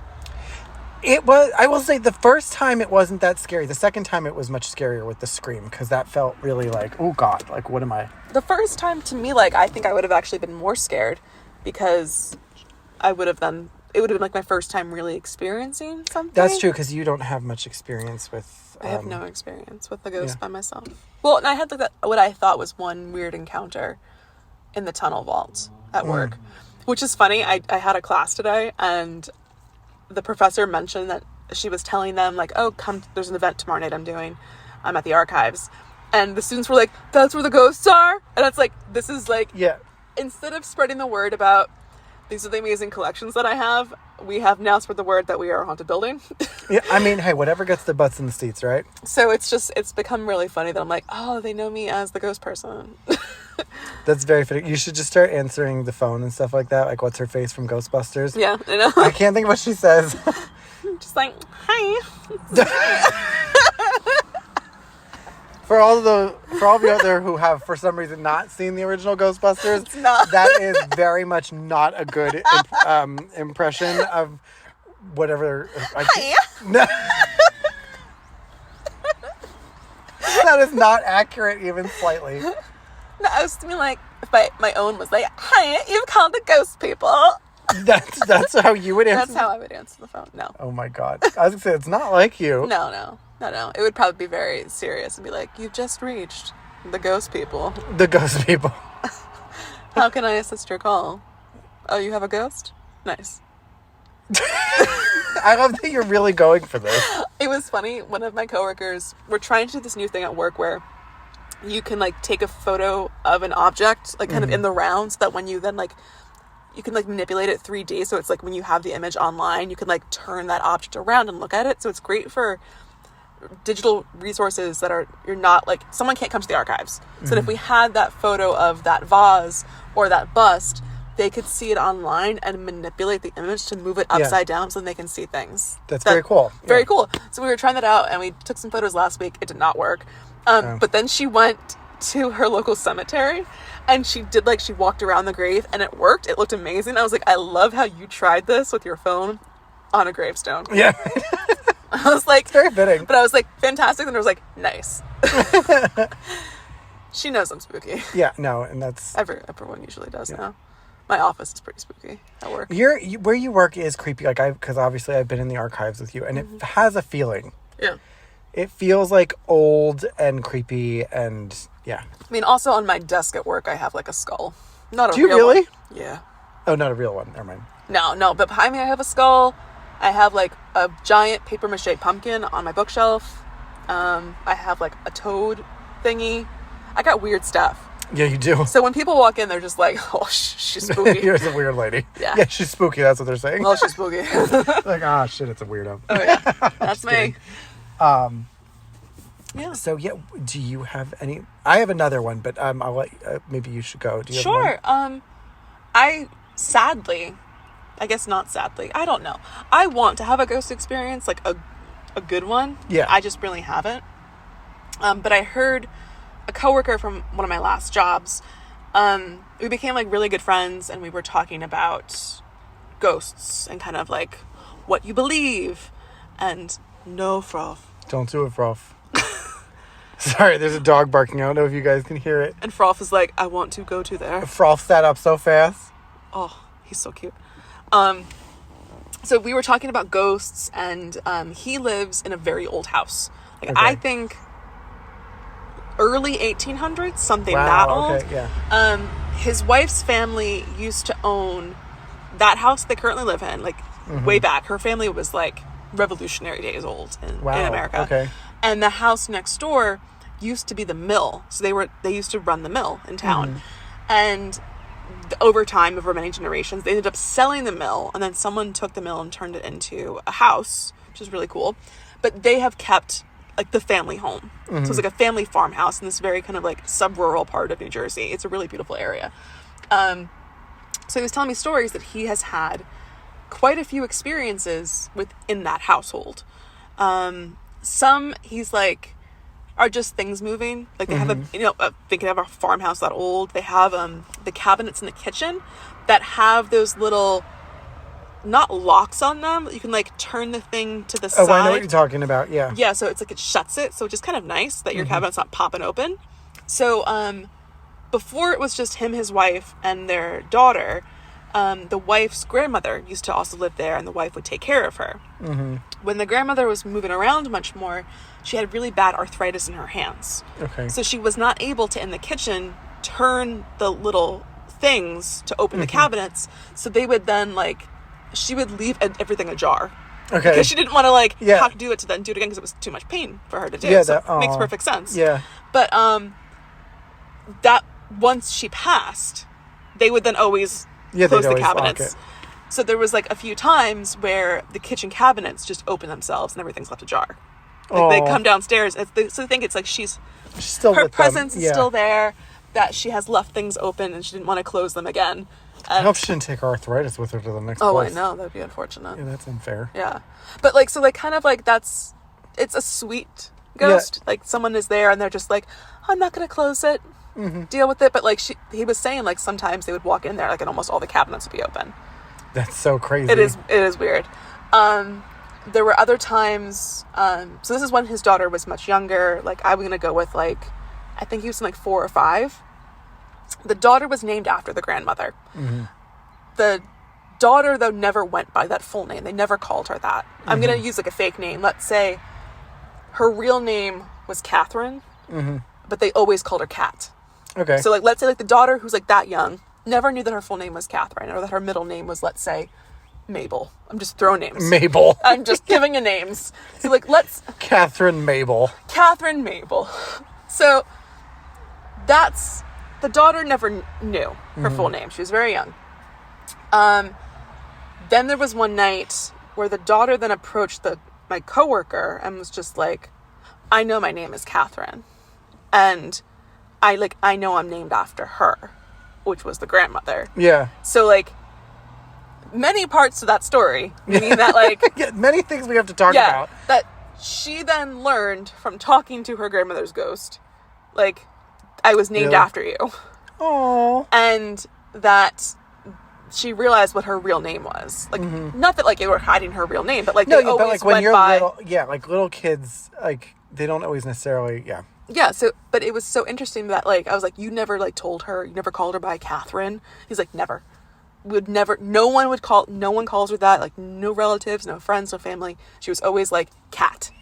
I will say the first time it wasn't that scary. The second time it was much scarier with the scream because that felt really like, oh God, like what am I? The first time to me, like I think I would have actually been more scared because it would have been like my first time really experiencing something. That's true because you don't have much experience with... I have no experience with the ghost by myself. Well, and I had like what I thought was one weird encounter in the tunnel vault at work, which is funny. I had a class today and the professor mentioned that she was telling them like, oh, come, there's an event tomorrow night I'm at the archives. And the students were like, that's where the ghosts are? And it's like, this is like, instead of spreading the word about these are the amazing collections that I have, we have now spread the word that we are a haunted building. Yeah, I mean, hey, whatever gets their butts in the seats, right? So it's become really funny that I'm like, oh, they know me as the ghost person. That's very fitting. You should just start answering the phone and stuff like that. Like, what's her face from Ghostbusters? Yeah, I know. I can't think of what she says. Just like, hi. For all of you out there who have, for some reason, not seen the original Ghostbusters, that is very much not a good impression of whatever. Hi. That is not accurate even slightly. No, I was thinking like, if my own was like, hi, you've called the ghost people. That's how you would answer. That's how I would answer the phone. No. Oh my God. I was going to say, it's not like you. No. It would probably be very serious and be like, you've just reached the ghost people. The ghost people. How can I assist your call? Oh, you have a ghost? Nice. I love that you're really going for this. It was funny. One of my coworkers, we're trying to do this new thing at work where you can like take a photo of an object, like kind of in the round, so that when you then like, you can like manipulate it 3D. So it's like when you have the image online, you can like turn that object around and look at it. So it's great for digital resources that you're not like, someone can't come to the archives. So that if we had that photo of that vase or that bust, they could see it online and manipulate the image to move it upside down so they can see things. That's very cool. Very cool. So we were trying that out and we took some photos last week. It did not work. But then she went to her local cemetery and she walked around the grave and it worked. It looked amazing. I was like, I love how you tried this with your phone on a gravestone. Yeah. I was like, it's very fitting. But I was like, fantastic. And I was like, nice. She knows I'm spooky. Yeah, no, and that's... Everyone usually does now. My office is pretty spooky at work. Where you work is creepy. Like, because obviously I've been in the archives with you, and it has a feeling. Yeah. It feels like old and creepy, and yeah. I mean, also on my desk at work, I have like a skull. Not a Do you real really? one. Yeah. Oh, not a real one. Never mind. No. But behind me, I have a skull. I have like a giant paper mache pumpkin on my bookshelf. I have like a toad thingy. I got weird stuff. Yeah, you do. So when people walk in, they're just like, oh, she's spooky. Here's a weird lady. Yeah. She's spooky. That's what they're saying. Oh, she's spooky. Like, ah, shit, it's a weirdo. Oh, yeah. That's me. Yeah. So, yeah, do you have any... I have another one, but I'll let... maybe you should go. Do you Sure. have one? I guess not sadly, I don't know. I want to have a ghost experience, like a good one. Yeah. I just really haven't. But I heard a coworker from one of my last jobs, we became like really good friends and we were talking about ghosts and kind of like what you believe. And no, Frolf. Don't do it, Frolf. Sorry, there's a dog barking. I don't know if you guys can hear it. And Frolf is like, I want to go to there. Frolf sat up so fast. Oh, he's so cute. So we were talking about ghosts and he lives in a very old house. Like, okay. I think early 1800s, something wow, that old. Okay, yeah. His wife's family used to own that house they currently live in, like way back. Her family was like Revolutionary days old in America. Okay. And the house next door used to be the mill. So they used to run the mill in town. And over time, over many generations, they ended up selling the mill, and then someone took the mill and turned it into a house, which is really cool. But they have kept like the family home. So it's like a family farmhouse in this very kind of like sub-rural part of New Jersey. It's a really beautiful area. So he was telling me stories that he has had quite a few experiences within that household. Some he's like are just things moving. Like they have they can have a farmhouse that old. They have the cabinets in the kitchen that have those little, not locks on them. You can like turn the thing to the side. Oh, I know what you're talking about. Yeah. Yeah. So it's like it shuts it. So it's just kind of nice that your cabinet's not popping open. So before it was just him, his wife, and their daughter. The wife's grandmother used to also live there, and the wife would take care of her. When the grandmother was moving around much more, she had really bad arthritis in her hands. Okay. So she was not able to, in the kitchen, turn the little things to open the cabinets. So they would then, like, she would leave everything ajar. Okay. Because she didn't want to, have to do it to then do it again because it was too much pain for her to do. Yeah, so it makes perfect sense. Yeah. But that once she passed, they would then always... close the cabinets. So there was like a few times where the kitchen cabinets just open themselves and everything's left ajar. Like they come downstairs, so they think it's like she's still her with presence them. is still there, that she has left things open and she didn't want to close them again. I hope she didn't take her arthritis with her to the next place. place. I know, that'd be unfortunate. Yeah, that's unfair. Yeah, but like so, like kind of like it's a sweet ghost. Yeah. Like someone is there and they're just like, I'm not gonna close it. Deal with it. But like he was saying, like sometimes they would walk in there, like and almost all the cabinets would be open. That's so crazy. It is weird. There were other times, so this is when his daughter was much younger. Like I'm gonna go with like, I think he was in like 4 or 5. The daughter was named after the grandmother. The daughter though never went by that full name. They never called her that. I'm gonna use like a fake name. Let's say her real name was Catherine, but they always called her Kat. Okay. So, like, let's say, like, the daughter who's, like, that young never knew that her full name was Catherine or that her middle name was, let's say, Mabel. I'm just throwing names. Mabel. I'm just giving you names. So, like, Catherine Mabel. Catherine Mabel. So, the daughter never knew her full name. She was very young. Then there was one night where the daughter then approached my coworker and was just like, I know my name is Catherine, and I know I'm named after her, which was the grandmother. Yeah. So, like, many parts to that story, meaning that, like... yeah, many things we have to talk about. That she then learned from talking to her grandmother's ghost, like, I was named after you. Aww. And that she realized what her real name was. Like, not that, like, they were hiding her real name, but, like, they always like, when went you're by... little, like, little kids, like, they don't always necessarily, Yeah, so, but it was so interesting that, like, I was like, you never, like, told her, you never called her by Catherine? He's like, never. Would never, no one calls her that, like, no relatives, no friends, no family. She was always, like, Cat.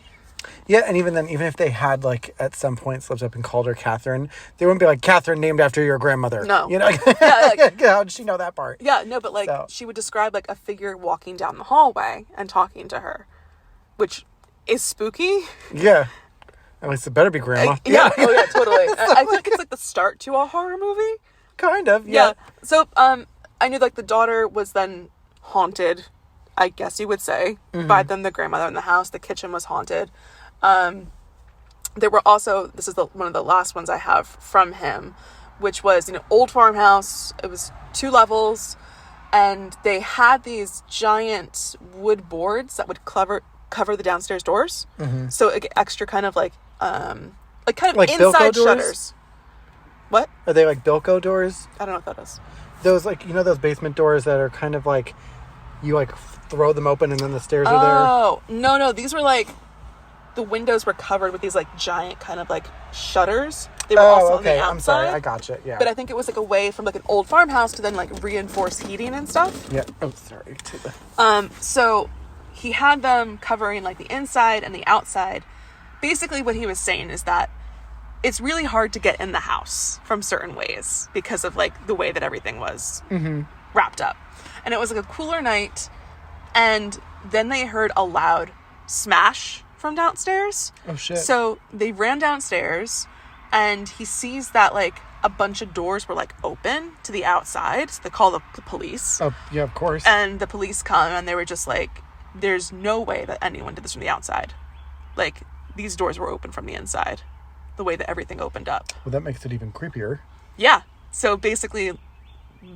Yeah, and even then, even if they had, like, at some point slipped up and called her Catherine, they wouldn't be like, Catherine named after your grandmother. No. You know? Yeah, like, how did she know that part? Yeah, no, but, like, she would describe, like, a figure walking down the hallway and talking to her, which is spooky. Yeah. At least it better be grandma. Yeah, oh yeah, totally. I think it's, like, the start to a horror movie. Kind of, yeah. So, I knew, like, the daughter was then haunted, I guess you would say, by then the grandmother in the house. The kitchen was haunted. There were also, this is one of the last ones I have from him, which was, old farmhouse. It was 2 levels, and they had these giant wood boards that would cover the downstairs doors. So it extra kind of like kind of like inside Bilko shutters. Doors? What? Are they like Bilko doors? I don't know what that is. Those, like, those basement doors that are kind of like, you like throw them open and then the stairs are there? Oh, no. These were like, the windows were covered with these like giant kind of like shutters. They were also on the outside. I'm sorry. I gotcha. Yeah. But I think it was like a way from like an old farmhouse to then like reinforce heating and stuff. Yeah. Oh, sorry. So he had them covering like the inside and the outside. Basically what he was saying is that it's really hard to get in the house from certain ways because of like the way that everything was wrapped up. And it was like a cooler night, and then they heard a loud smash from downstairs. Oh shit. So they ran downstairs, and he sees that like a bunch of doors were like open to the outside. So they call the police. Oh yeah, of course. And the police come, and they were just like, there's no way that anyone did this from the outside. Like, these doors were open from the inside, the way that everything opened up. Well, that makes it even creepier. Yeah. So basically,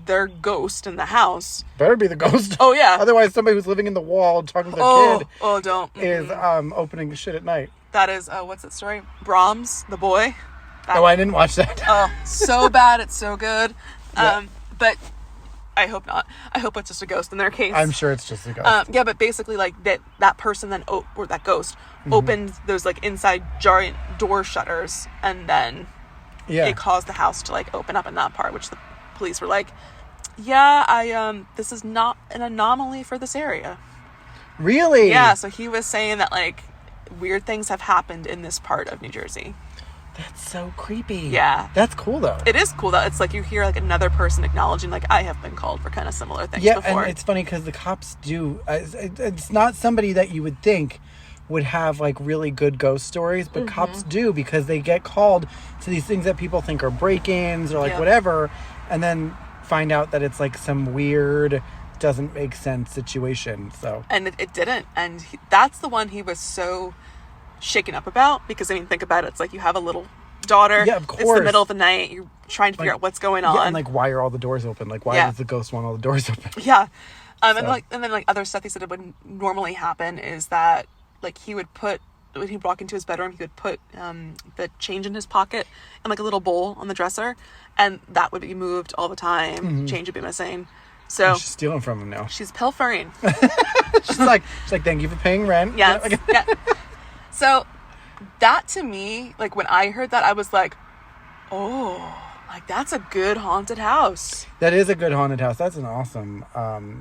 their ghost in the house. Better be the ghost. Oh, yeah. Otherwise, somebody who's living in the wall talking to their kid. Oh, don't. Is opening shit at night. That is, what's that story? Brahms, the boy. I didn't watch that. Oh, so bad. It's so good. Yeah. But I hope not. I hope it's just a ghost in their case. I'm sure it's just a ghost. Yeah, but basically, like, that person then, or that ghost, opened those, like, inside giant door shutters, and then it caused the house to, like, open up in that part, which the police were like, yeah, this is not an anomaly for this area. Really? Yeah, so he was saying that, like, weird things have happened in this part of New Jersey. That's so creepy. Yeah. That's cool, though. It is cool, though. It's like you hear, like, another person acknowledging, like, I have been called for kind of similar things before. Yeah, and it's funny because the cops do. It's not somebody that you would think would have, like, really good ghost stories, but cops do, because they get called to these things that people think are break-ins or, like, whatever, and then find out that it's, like, some weird, doesn't make sense situation, so. And it didn't. And that's the one he was so shaken up about, because, I mean, think about it. It's like you have a little daughter. Yeah, of course. It's the middle of the night. You're trying to figure out what's going on. Yeah, and, like, why are all the doors open? Like, why does the ghost want all the doors open? Yeah. And then other stuff he said it would normally happen is that, like, he would put, when he'd walk into his bedroom, he would put the change in his pocket and, like, a little bowl on the dresser, and that would be moved all the time. Change would be missing. So she's stealing from him now. She's pilfering. she's like, thank you for paying rent. Yeah. So that, to me, like, when I heard that, I was like, oh, like, that's a good haunted house. That is a good haunted house. That's an awesome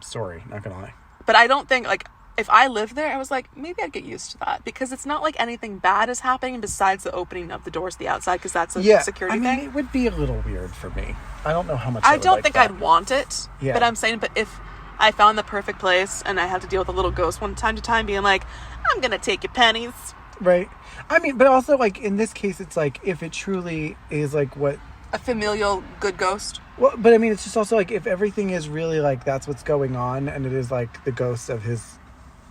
story, not gonna lie. But I don't think, like, if I lived there, I was like, maybe I'd get used to that, because it's not like anything bad is happening besides the opening of the doors to the outside, because that's a security thing. It would be a little weird for me. I don't know how much I don't think I'd want it. Yeah. But I'm saying, but if I found the perfect place and I had to deal with a little ghost one time to time being like, I'm gonna take your pennies. Right. I mean, but also, like, in this case, it's like, if it truly is, like, what... A familial good ghost. Well, but I mean, it's just also, like, if everything is really, like, that's what's going on, and it is, like, the ghost of his...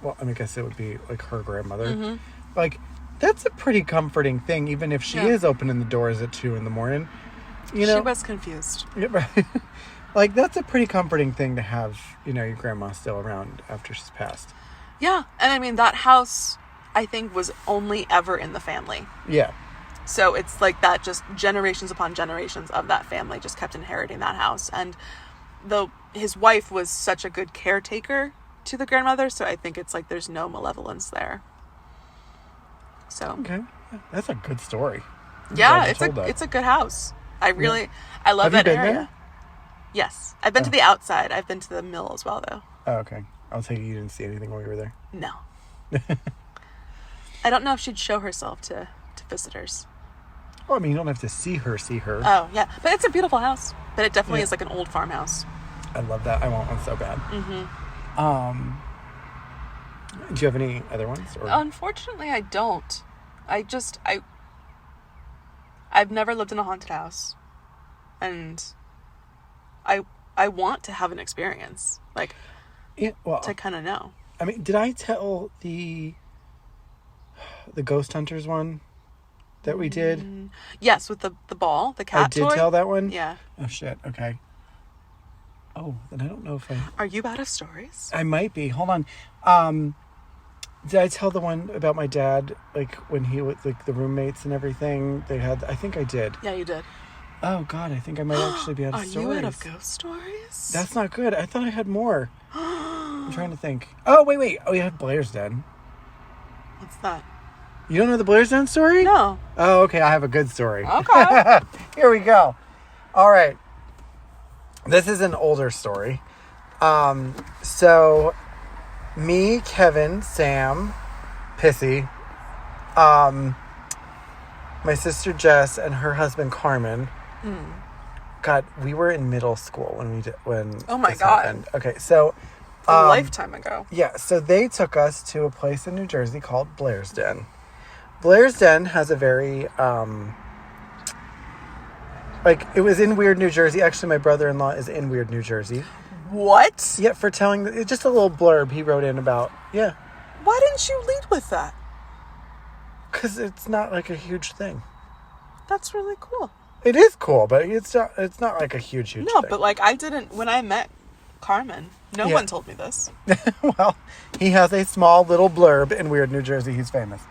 Well, I mean, I guess it would be, like, her grandmother. Like, that's a pretty comforting thing, even if she is opening the doors at 2 a.m. You know, she was confused. Yeah, right. Like, that's a pretty comforting thing to have, your grandma still around after she's passed. Yeah. And I mean, that house, I think, was only ever in the family. Yeah. So it's like that, just generations upon generations of that family just kept inheriting that house. And his wife was such a good caretaker to the grandmother, so I think it's like there's no malevolence there. So okay, that's a good story. Yeah, it's a good house. I love that area. There? Yes, I've been to the outside. I've been to the mill as well, though. Oh, okay. I'll take it you didn't see anything while you were there. No. I don't know if she'd show herself to visitors. Well, I mean, you don't have to see her. Oh, yeah. But it's a beautiful house. But it definitely is like an old farmhouse. I love that. I want one so bad. Mm-hmm. Do you have any other ones? Or? Unfortunately, I don't. I've never lived in a haunted house. And I want to have an experience. Like, to kind of know. I mean, did I tell the Ghost Hunters one that we did? Yes, with the ball, the cat toy. I did tell that one? Yeah. Oh, shit. Okay. Oh, then I don't know if I... Are you out of stories? I might be. Hold on. Did I tell the one about my dad, like, when he was, like, the roommates and everything? They had... I think I did. Yeah, you did. Oh, God. I think I might actually be out of stories. Are you out of ghost stories? That's not good. I thought I had more. I'm trying to think. Oh, wait. Oh, you have Blair's Den. What's that? You don't know the Blair's Den story? No. Oh, okay. I have a good story. Okay. Here we go. All right. This is an older story. So me, Kevin, Sam, Pissy, my sister Jess, and her husband Carmen. God, we were in middle school when oh my this God happened. Okay, so a lifetime ago. Yeah, so they took us to a place in New Jersey called Blair's Den. Blair's Den has a very it was in Weird, New Jersey. Actually, my brother-in-law is in Weird, New Jersey. What? Yeah, for telling... just a little blurb he wrote in about... Yeah. Why didn't you lead with that? Because it's not, like, a huge thing. That's really cool. It is cool, but it's not like, a huge thing. No, but, like, I didn't... When I met Carmen, no one told me this. Well, he has a small little blurb in Weird, New Jersey. He's famous.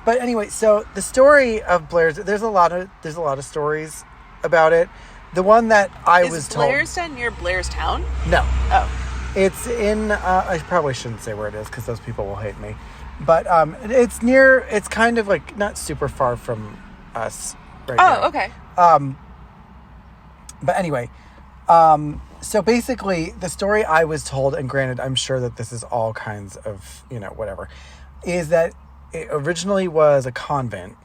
But anyway, so the story of Blair's... There's a lot of stories about it. The one that I was told... Is Blair's Den near Blairstown? No. Oh. It's in... I probably shouldn't say where it is because those people will hate me. But it's near... It's kind of like not super far from us right now. Oh, okay. But anyway... so basically, the story I was told, and granted, I'm sure that this is all kinds of, whatever, is that it originally was a convent.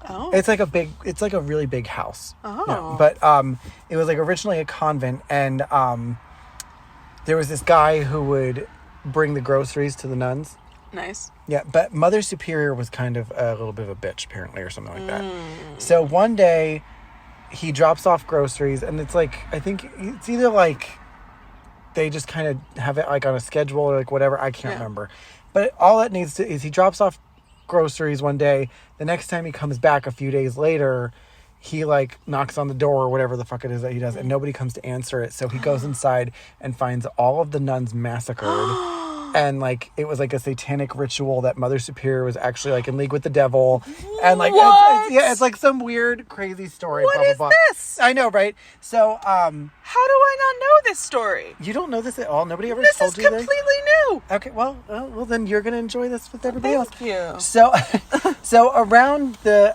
Oh. It's like a really big house. Oh. No, but it was like originally a convent, and there was this guy who would bring the groceries to the nuns. Nice. Yeah, but Mother Superior was kind of a little bit of a bitch, apparently, or something like that. So one day, he drops off groceries, and it's like, I think it's either like they just kind of have it like on a schedule or like whatever. I can't remember. But all it needs to is he drops off groceries one day. The next time he comes back a few days later, he like knocks on the door or whatever the fuck it is that he does, and nobody comes to answer it. So he goes inside and finds all of the nuns massacred. And like it was like a satanic ritual that Mother Superior was actually like in league with the devil, and like it's like some weird crazy story. What blah, is blah, blah. this? I know, right? So how do I not know this story? You don't know this at all? Nobody ever This told you is completely new. Okay, well, then you're gonna enjoy this with everybody else. Thank you. So around the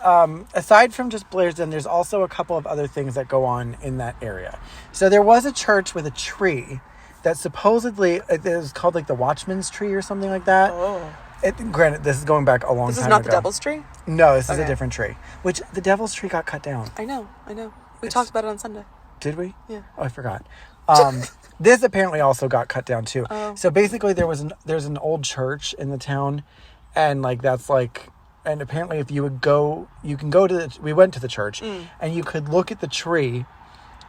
aside from just Blair's Den, there's also a couple of other things that go on in that area. So there was a church with a tree that supposedly it was called like the Watchman's Tree or something like that. Oh. Granted, this is going back a long time ago. This is not the Devil's Tree? No, this is a different tree. Which the Devil's Tree got cut down. I know. We talked about it on Sunday. Did we? Yeah. Oh, I forgot. This apparently also got cut down too. Oh. So basically, there's an old church in the town, and like that's like, and apparently if you would go, you can go to we went to the church, and you could look at the tree,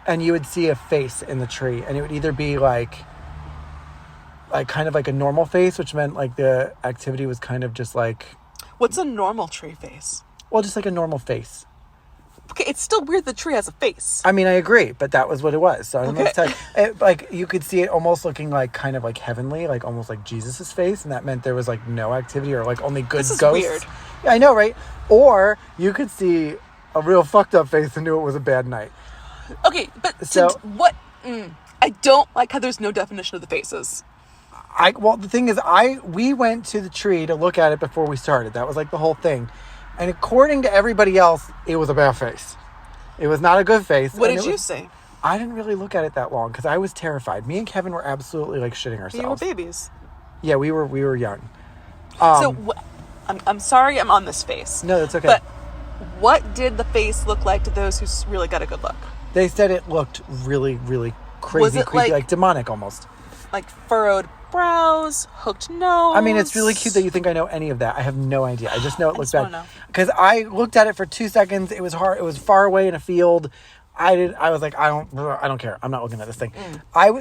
and you would see a face in the tree, and it would either be like kind of like a normal face, which meant like the activity was kind of just like What's a normal tree face? Well, just like a normal face. Okay, it's still weird the tree has a face. I mean, I agree, but that was what it was. So I don't know what to tell you. Like, you could see it almost looking like kind of like heavenly, like almost like Jesus's face, and that meant there was like no activity or like only good This is ghosts. weird. Yeah, I know, right? Or you could see a real fucked up face and knew it was a bad night. Okay, but So what? I don't like how there's no definition of the faces. Well, the thing is, we went to the tree to look at it before we started. That was like the whole thing. And according to everybody else, it was a bad face. It was not a good face. What did you say? I didn't really look at it that long because I was terrified. Me and Kevin were absolutely like shitting ourselves. You were babies. Yeah, we were young. I'm sorry I'm on this face. No, that's okay. But what did the face look like to those who really got a good look? They said it looked really, really crazy, Was it creepy, like demonic almost. Like furrowed brows, hooked nose. I mean, it's really cute that you think I know any of that. I have no idea. I just know it looks bad. Know. Because I looked at it for 2 seconds. It was hard. It was far away in a field. I was like, I don't care. I'm not looking at this thing.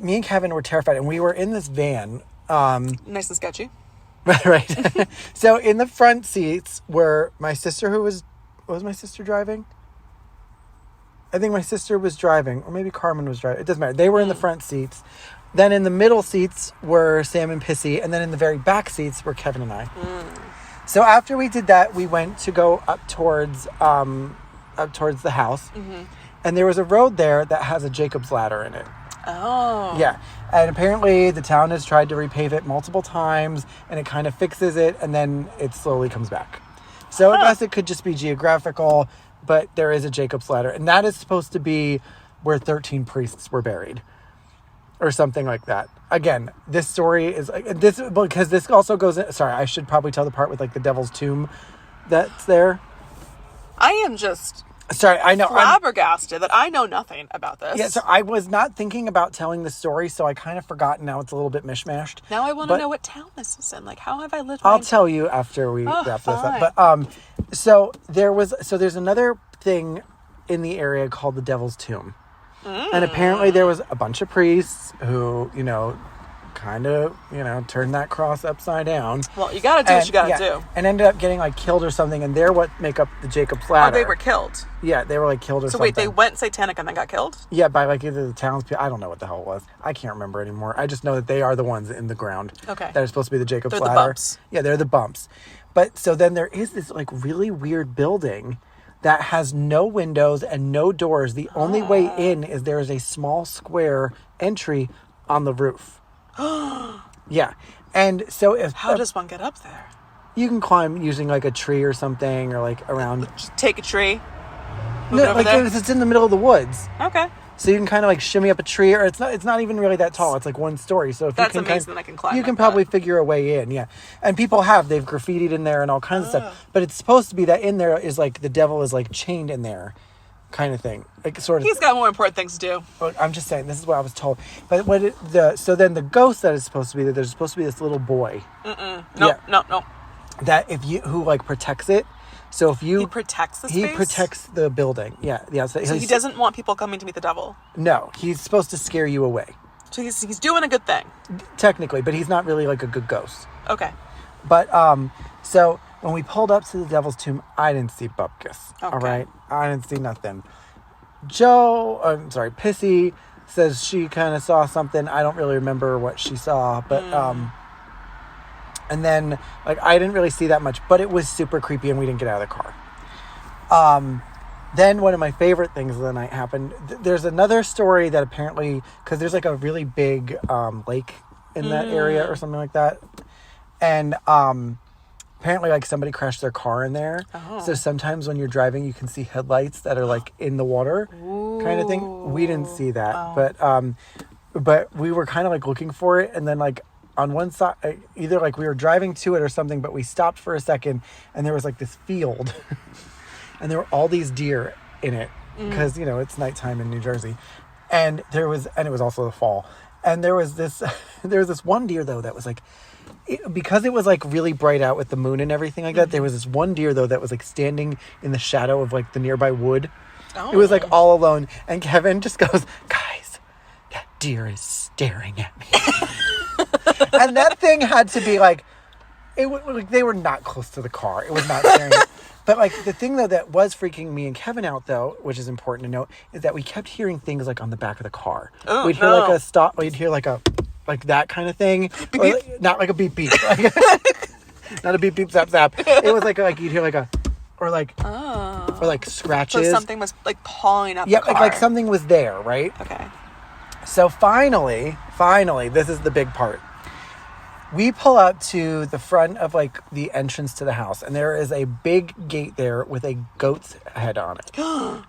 Me and Kevin were terrified, and we were in this van. Nice and sketchy. Right. So in the front seats were my sister, was my sister driving? I think my sister was driving, or maybe Carmen was driving. It doesn't matter. They were in the front seats. Then in the middle seats were Sam and Pissy, and then in the very back seats were Kevin and I. So after we did that, we went to go up towards the house, and there was a road there that has a Jacob's ladder in it. Oh. Yeah, and apparently the town has tried to repave it multiple times, and it kind of fixes it, and then it slowly comes back. So I guess it could just be geographical, but there is a Jacob's ladder, and that is supposed to be where 13 priests were buried. Or something like that. Again, this story is this because this also goes in. Sorry, I should probably tell the part with like the devil's tomb that's there. I am just I know flabbergasted that I know nothing about this. Yeah, so I was not thinking about telling the story, so I kind of forgot. Now it's a little bit mishmashed. Now I want to know what town this is in. Like, how have I lived? I'll tell you after we wrap this up. But there's another thing in the area called the Devil's Tomb. And apparently there was a bunch of priests who, kind of, turned that cross upside down. Well, you gotta do what you gotta do. And ended up getting, killed or something, and they're what make up the Jacob's Ladder. Oh, they were killed? Yeah, they were, killed or something. So wait, they went satanic and then got killed? Yeah, by, either the townspeople. I don't know what the hell it was. I can't remember anymore. I just know that they are the ones in the ground. Okay. That are supposed to be the Jacob's Ladder. They're the bumps. Yeah, they're the bumps. But, so then there is this, really weird building that has no windows and no doors. The only way in is there is a small square entry on the roof. Yeah. And so how does one get up there? You can climb using a tree or something, or around. Just take a tree. No, it's in the middle of the woods. Okay. So you can kind of shimmy up a tree, or it's not even really that tall. It's one story. So if that's you can amazing that I can climb. You can probably figure a way in, yeah. And people they've graffitied in there and all kinds of stuff. But it's supposed to be that in there is the devil is chained in there, kind of thing. Sort of. He's got more important things to do. But I'm just saying, this is what I was told. But so then the ghost that is supposed to be there's supposed to be this little boy. No. That who protects it. So if you... He protects the space? He protects the building. Yeah. So he doesn't want people coming to meet the devil? No. He's supposed to scare you away. So he's doing a good thing? Technically, but he's not really a good ghost. Okay. But, so when we pulled up to the Devil's Tomb, I didn't see Bupkis. Okay. All right? I didn't see nothing. Pissy says she kind of saw something. I don't really remember what she saw, but, and then, I didn't really see that much, but it was super creepy and we didn't get out of the car. Then one of my favorite things of the night happened. There's another story that apparently, because there's a really big lake in that area or something like that. And apparently somebody crashed their car in there. Oh. So sometimes when you're driving, you can see headlights that are in the water kind of thing. We didn't see that, but we were kind of looking for it. And then on one side, either we were driving to it or something, but we stopped for a second and there was this field and there were all these deer in it because, it's nighttime in New Jersey. And it was also the fall. And there was this one deer though, that was because it was really bright out with the moon and everything like that. There was this one deer though, that was standing in the shadow of the nearby wood. Oh. It was all alone. And Kevin just goes, guys, that deer is staring at me. And that thing had to be like, they were not close to the car. It was not staring at. But like the thing though that was freaking me and Kevin out though, which is important to note, is that we kept hearing things like on the back of the car. Oh, we'd hear like a stop. We'd hear like that kind of thing. Beep, Or, beep. like, not like a beep beep. Like, not a beep beep zap zap. It was like you'd hear like a or like scratches. So something was like pawing at Yeah, the car. like something was there, right? Okay. So finally, this is the big part. We pull up to the front of like the entrance to the house, and there is a big gate there with a goat's head on it.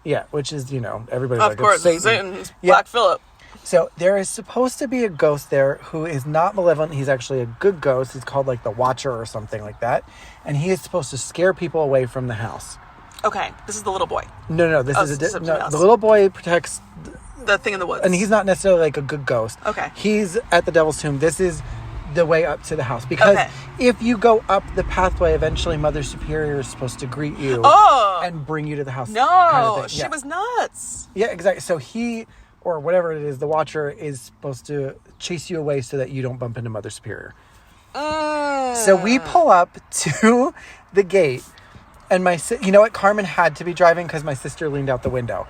Yeah, which is, everybody's Of like, course, it's Satan's Yeah. Black Phillip. So there is supposed to be a ghost there who is not malevolent. He's actually a good ghost. He's called like the Watcher or something like that. And he is supposed to scare people away from the house. Okay, this is the little boy. No, this is something else. the little boy protects, The thing in the woods. and he's not necessarily like a good ghost. Okay. He's at the Devil's Tomb. This is the way up to the house, because Okay. if you go up the pathway, eventually Mother Superior is supposed to greet you and bring you to the house. No, kind of thing. she was nuts. Yeah, exactly. So he, or whatever it is, the Watcher is supposed to chase you away so that you don't bump into Mother Superior. So we pull up to the gate, and you know what? Carmen had to be driving because my sister leaned out the window.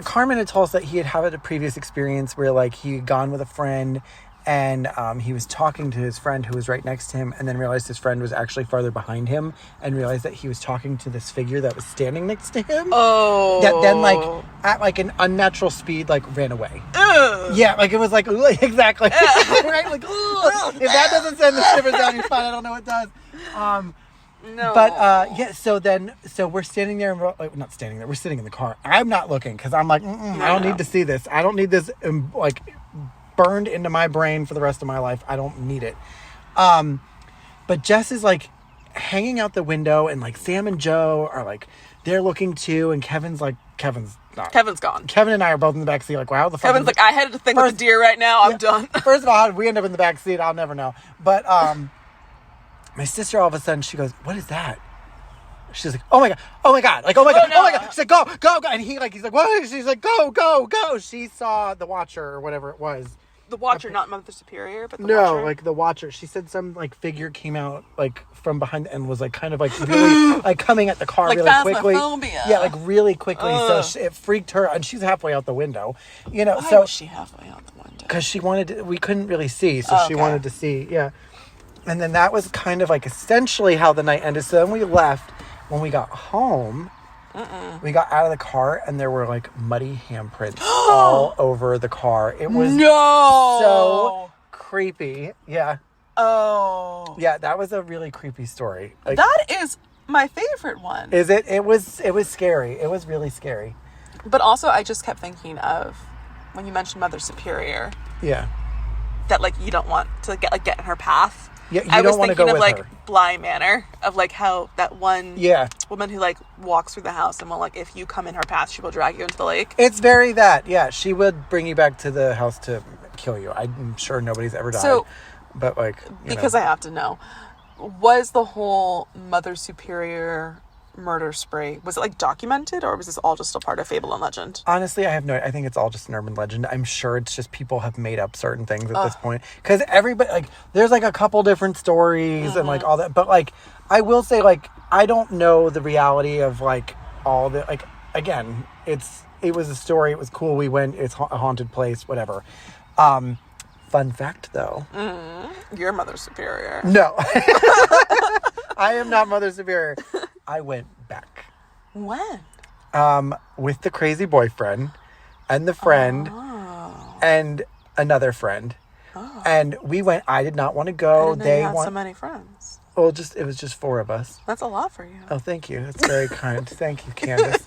Carmen had told us that he had had a previous experience where like he had gone with a friend, and he was talking to his friend who was right next to him, and then realized his friend was actually farther behind him, and realized that he was talking to this figure that was standing next to him. Oh. That then like at like an unnatural speed like ran away. Ugh. Yeah, like it was like exactly right. Like if that doesn't send the shivers down your spine, I don't know what does. No. But so we're standing there, and not standing there. We're sitting in the car. I'm not looking because I'm like, I don't need to see this. I don't need this like burned into my brain for the rest of my life. I don't need it. But Jess is like hanging out the window, and like Sam and Joe are like they're looking too, and Kevin's not. Kevin's gone. Kevin and I are both in the back seat. Like, wow, the fuck. Kevin's like, I had to think with the deer right now. I'm done. First of all, how did we end up in the back seat? I'll never know. But my sister all of a sudden she goes, "What is that?" She's like, "Oh my god, oh my god, like oh my god, no. oh my god." She's like, "Go, go, go!" And he's like, "What?" She's like, "Go, go, go!" She saw the Watcher or whatever it was. The Watcher, not Mother Superior, but the No, Watcher. like the Watcher. She said some like figure came out like from behind and was like kind of like really like coming at the car Like really quickly. phasmophobia. Yeah, like really quickly. So it freaked her, and she's halfway out the window. Why so was she halfway out the window? because she wanted to, we couldn't really see, so she Okay. wanted to see. Yeah, and then that was kind of like essentially how the night ended. So then we left. When we got home, we got out of the car, and there were like muddy handprints all over the car. It was so creepy. Yeah. Oh. Yeah, that was a really creepy story. Like, That is my favorite one. is it? It was scary. It was really scary. But also, I just kept thinking of when you mentioned Mother Superior, Yeah. that like you don't want to get in her path. Yeah, you I was don't want to thinking go of with like her. Bly Manor, of like how that one Yeah. woman who like walks through the house and will like if you come in her path, she will drag you into the lake. It's very that. Yeah, she would bring you back to the house to kill you. I'm sure nobody's ever died. So, but like, because I have to know, was the whole Mother Superior murder spree, was it like documented, or was this all just a part of fable and legend? honestly, I think it's all just an urban legend. I'm sure it's just people have made up certain things at this point. Because everybody, like, there's like a couple different stories and like all that. But like, I will say, like, I don't know the reality of like all the, like, again, it was a story. It was cool. We went, it's a haunted place, whatever. Fun fact though. Your Mother Superior. No. I am not Mother Superior. I went back. When? With the crazy boyfriend and the friend and another friend. And we went. I did not want to I go. didn't know you had so many friends. Well, it was just 4 of us. That's a lot for you. Oh, thank you. That's very kind. Thank you, Candace.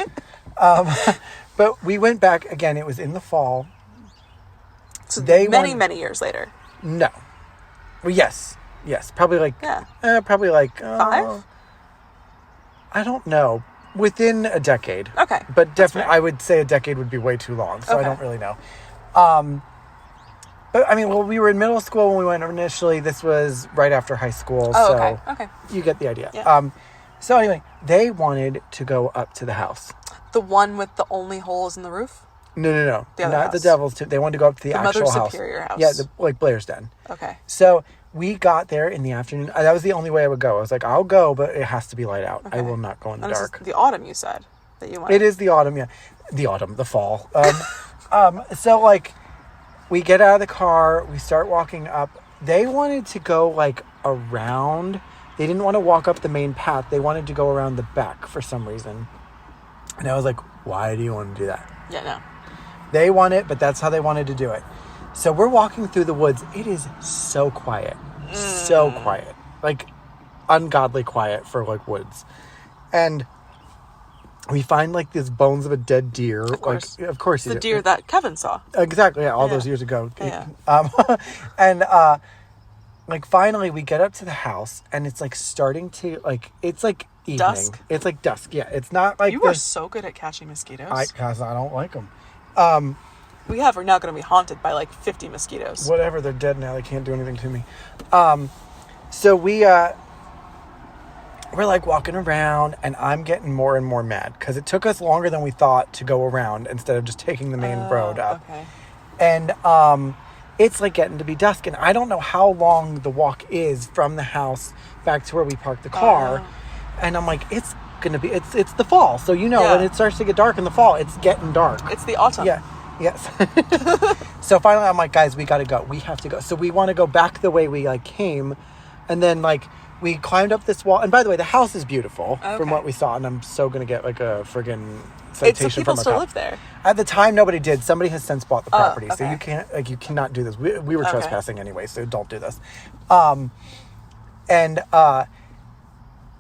But we went back again. It was in the fall. So many years later. No. Well, yes. Probably like. Yeah. Probably like 5? I don't know. Within a decade. Okay. But definitely, I would say a decade would be way too long. So I don't really know. But I mean, well, we were in middle school when we went initially. This was right after high school. Oh, so okay. You get the idea. Yeah. So anyway, they wanted to go up to the house. The one with the only holes in the roof? No. The other Not house. the Devil's Tomb. They wanted to go up to the actual Mother house. Superior house. Yeah, like Blair's Den. Okay. So we got there in the afternoon. That was the only way I would go. I was like, I'll go, but it has to be light out. Okay. I will not go in the And this dark. is the autumn, you said that you wanted. It is the autumn, yeah. The fall. So like, we get out of the car, we start walking up. They wanted to go like around. They didn't want to walk up the main path. They wanted to go around the back for some reason. And I was like, why do you want to do that? Yeah, no. They want it, but that's how they wanted to do it. So we're walking through the woods. It is so quiet. So quiet. Like, ungodly quiet for, like, woods. And we find, like, these bones of a dead deer. Of course. Like, of course you The do. deer that Kevin saw. Exactly, yeah, all those years ago. Yeah. And, like, finally we get up to the house, and it's, like, starting to, like, it's, like, evening. Dusk? It's, like, dusk, yeah. It's not, like... You are so good at catching mosquitoes. Because I don't like them. We're now going to be haunted by, like, 50 mosquitoes. Whatever, they're dead now. They can't do anything to me. So we're like walking around, and I'm getting more and more mad because it took us longer than we thought to go around instead of just taking the main road up. Okay. And it's like getting to be dusk, and I don't know how long the walk is from the house back to where we parked the car. And I'm like, it's gonna be it's the fall, so when it starts to get dark in the fall, it's getting dark. It's the autumn. Yeah. Yes. So finally I'm like, guys, we gotta go. We have to go. So we want to go back the way we like came, and then like we climbed up this wall. And by the way, the house is beautiful from what we saw, and I'm so gonna get like a friggin' citation people from still cop. Live there. At the time, nobody did. Somebody has since bought the property, so okay. you cannot do this. We were trespassing anyway, so don't do this.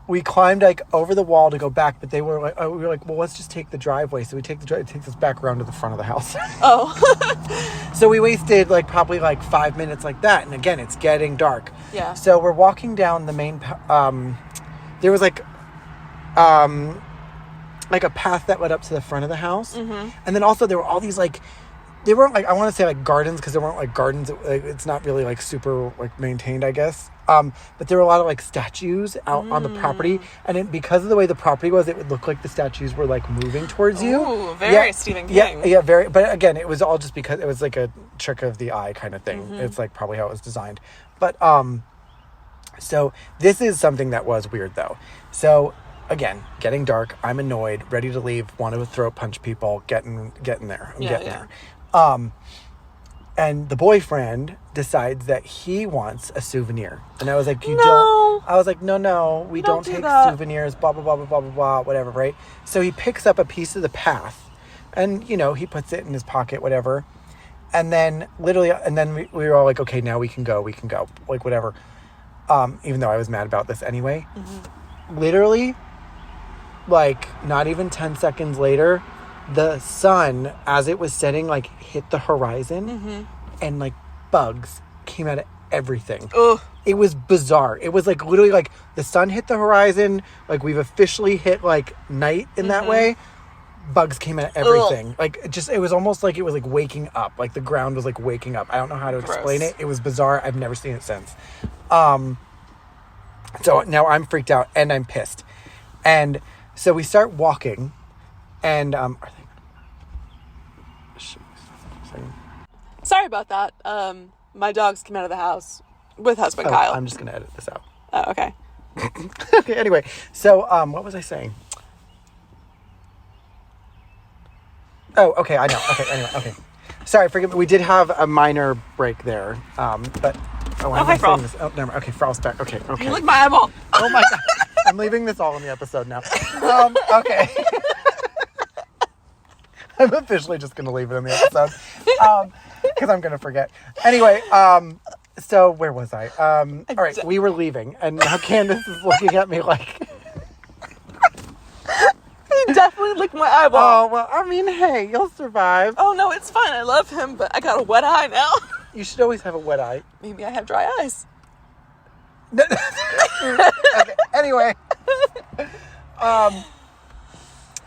We climbed like over the wall to go back, but they were like, we were like, well, let's just take the driveway. So we take the driveway, it takes us back around to the front of the house. So we wasted like probably like 5 minutes like that. And again, it's getting dark. Yeah. So we're walking down the main, there was like a path that led up to the front of the house. Mm-hmm. And then also there were all these like, they weren't like, I want to say like gardens, because there weren't like gardens. It's not really like super like maintained, I guess. But there were a lot of like statues out on the property, and because of the way the property was, it would look like the statues were like moving towards you. Ooh, very Stephen King. Yeah, very. But again, it was all just because it was like a trick of the eye kind of thing. Mm-hmm. It's like probably how it was designed. But so this is something that was weird though. So again, getting dark. I'm annoyed, ready to leave, want to throat punch people. Getting there. I'm getting there. And the boyfriend decides that he wants a souvenir. And I was like, don't. I was like, no, we don't take souvenirs, blah, blah, blah, blah, blah, blah, blah, whatever, right? So he picks up a piece of the path and, he puts it in his pocket, whatever. And then literally, we were all like, okay, now we can go, like whatever. Even though I was mad about this anyway. Mm-hmm. Literally, like not even 10 seconds later, the sun, as it was setting, like hit the horizon, and like bugs came out of everything. Ugh. It was bizarre. It was like literally like the sun hit the horizon, like we've officially hit like night in that way. Bugs came out of everything. Ugh. Like it was almost like it was like waking up. Like the ground was like waking up. I don't know how to explain it. It was bizarre. I've never seen it since. So now I'm freaked out and I'm pissed. And so we start walking, and sorry about that. My dogs came out of the house with husband Kyle. I'm just gonna edit this out. Oh, okay. Okay. Anyway, so what was I saying? Oh, okay. I know. Okay. Anyway. Okay. Sorry. Forgive me. We did have a minor break there. But hi, Frolf. This? Oh, never. Okay. Frolf's back. Okay. You licked my eyeball. Oh my god. I'm leaving this all in the episode now. Okay. I'm officially just going to leave it in the episode because I'm going to forget. Anyway, so where was I? All right, we were leaving, and now Candace is looking at me like... He definitely licked my eyeball. Oh, well, I mean, hey, you'll survive. Oh, no, it's fine. I love him, but I got a wet eye now. You should always have a wet eye. Maybe I have dry eyes. Okay, anyway.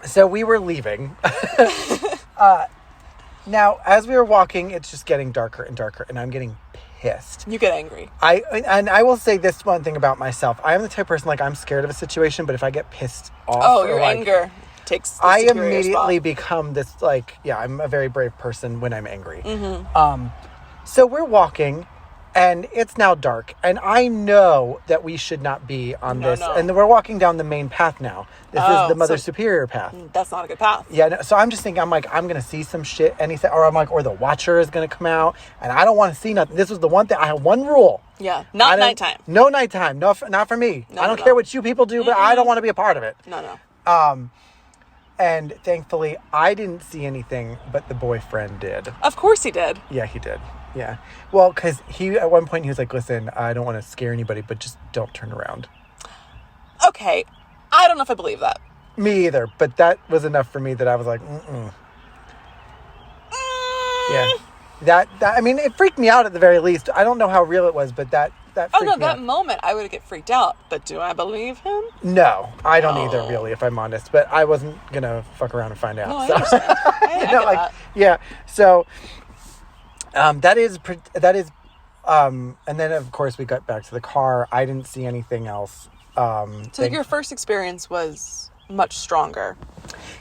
So we were leaving. Now, as we were walking, it's just getting darker and darker, and I'm getting pissed. You get angry. I will say this one thing about myself. I am the type of person, like, I'm scared of a situation, but if I get pissed off... Oh, your anger takes the I superior immediately spot. become this, like, yeah, I'm a very brave person when I'm angry. So we're walking, and it's now dark, and I know that we should not be on this. No. And we're walking down the main path now. This is the Mother so Superior path. that's not a good path. Yeah, no, so I'm just thinking, I'm like, I'm going to see some shit, anything, or I'm like, or the Watcher is going to come out, and I don't want to see nothing. This was the one thing, I have one rule. Yeah, not nighttime. No nighttime. No, not for me. I don't care what you people do, but I don't want to be a part of it. No. And thankfully, I didn't see anything, but the boyfriend did. Of course he did. Yeah, he did. Yeah. Well, because at one point, he was like, listen, I don't want to scare anybody, but just don't turn around. Okay. I don't know if I believe that. Me either. But that was enough for me that I was like, Yeah. That, I mean, it freaked me out at the very least. I don't know how real it was, but that freaked me that out. moment I would get freaked out. But do I believe him? No, I don't either, really, if I'm honest. But I wasn't going to fuck around and find out. No, I understand. I get that. Yeah. So, that is, and then, of course, we got back to the car. I didn't see anything else. So your first experience was much stronger.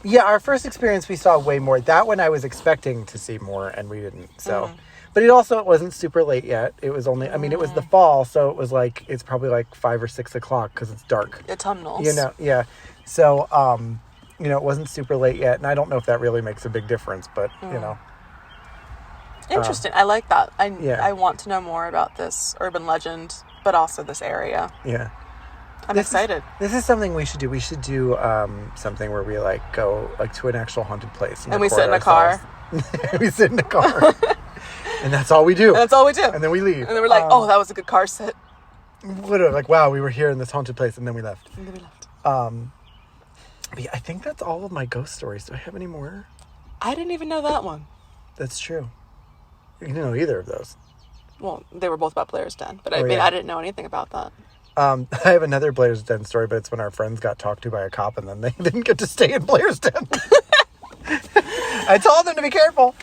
Yeah, our first experience, we saw way more. That one I was expecting to see more, and we didn't. So, but it wasn't super late yet. It was only, I mean, it was the fall, so it was like, it's probably like 5 or 6 o'clock because it's dark. Autumnals. Yeah. So, it wasn't super late yet, and I don't know if that really makes a big difference, but, Interesting. I like that. I want to know more about this urban legend, but also this area. Yeah. I'm excited. This is something we should do. We should do something where we go to an actual haunted place. And we sit in a car. We sit in a car. And that's all we do. And that's all we do. And then we leave. And then we're like, that was a good car sit. Literally, like, wow, we were here in this haunted place, and then we left. But yeah, I think that's all of my ghost stories. Do I have any more? I didn't even know that one. That's true. You didn't know either of those. Well, they were both about Blair's Den, but I didn't know anything about that. I have another Blair's Den story, but it's when our friends got talked to by a cop, and then they didn't get to stay in Blair's Den. I told them to be careful.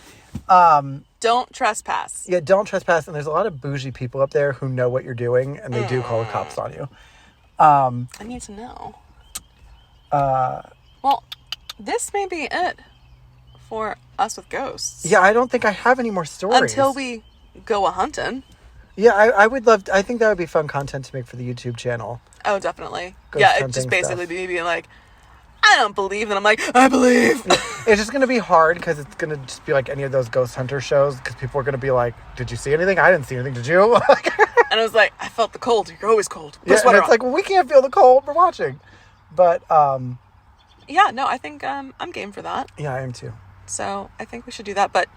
Don't trespass. Yeah, don't trespass. And there's a lot of bougie people up there who know what you're doing, and they do call the cops on you. I need to know. Well, this may be it for us with ghosts. Yeah, I don't think I have any more stories. Until we go a-hunting. Yeah, I would love I think that would be fun content to make for the YouTube channel. Oh, definitely. Ghost Yeah, it hunting just basically stuff. be being like, I don't believe. And I'm like, I believe. It's just going to be hard because it's going to just be like any of those ghost hunter shows because people are going to be like, did you see anything? I didn't see anything. Did you? And I was like, I felt the cold. You're always cold. Yeah, and it's like, well, we can't feel the cold. We're watching. But, yeah, no, I think I'm game for that. yeah, I am too. So I think we should do that. But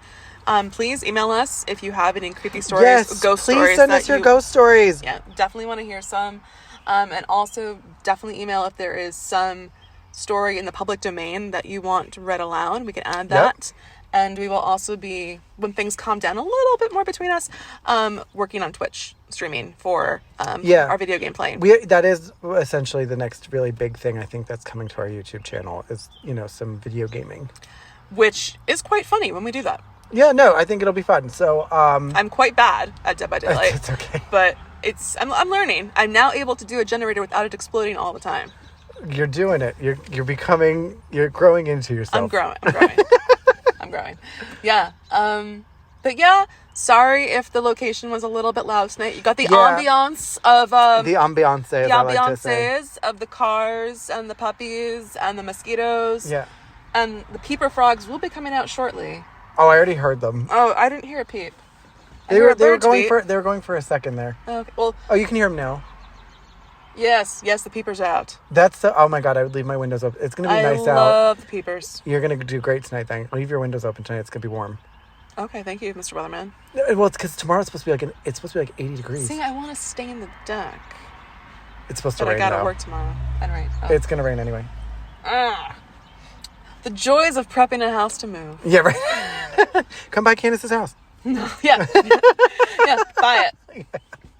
please email us if you have any creepy stories, ghost stories. Please send us your ghost stories. Yeah, definitely want to hear some. And also definitely email if there is some story in the public domain that you want read aloud. We can add that. And we will also be, when things calm down a little bit more between us, working on Twitch streaming for our video game playing. That is essentially the next really big thing I think that's coming to our YouTube channel is, some video gaming. Which is quite funny when we do that. Yeah, no, I think it'll be fun. So, I'm quite bad at Dead by Daylight. It's okay. But I'm learning. I'm now able to do a generator without it exploding all the time. You're doing it. You're growing into yourself. I'm growing. I'm growing. Yeah. But yeah, sorry if the location was a little bit loud tonight. You got the ambiance of the ambiance, as I like to say. of the cars and the puppies and the mosquitoes. Yeah. And the peeper frogs will be coming out shortly. Oh, I already heard them. Oh, I didn't hear a peep. They were going for a second there. Okay. Well. Oh, you can hear them now. Yes, the peeper's out. Oh my God, I would leave my windows open. It's going to be nice out. I love the peepers. You're going to do great tonight, then. Leave your windows open tonight. It's going to be warm. Okay, thank you, Mr. Weatherman. Well, it's because tomorrow's supposed to be it's supposed to be 80 degrees. See, I want to stay in the deck. It's supposed to rain, But I gotta work tomorrow. And rain. Oh. It's going to rain anyway. The joys of prepping a house to move. Yeah, right. Come by Candace's house. Yeah. Yeah, buy it.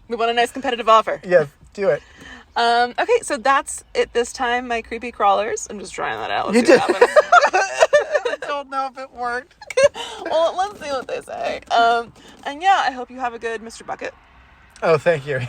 We want a nice competitive offer. Yes, do it. Okay, so that's it this time, my creepy crawlers. I'm just trying that out. Let's see what happens. I don't know if it worked. Well, let's see what they say. And yeah, I hope you have a good Mr. Bucket. Oh, thank you.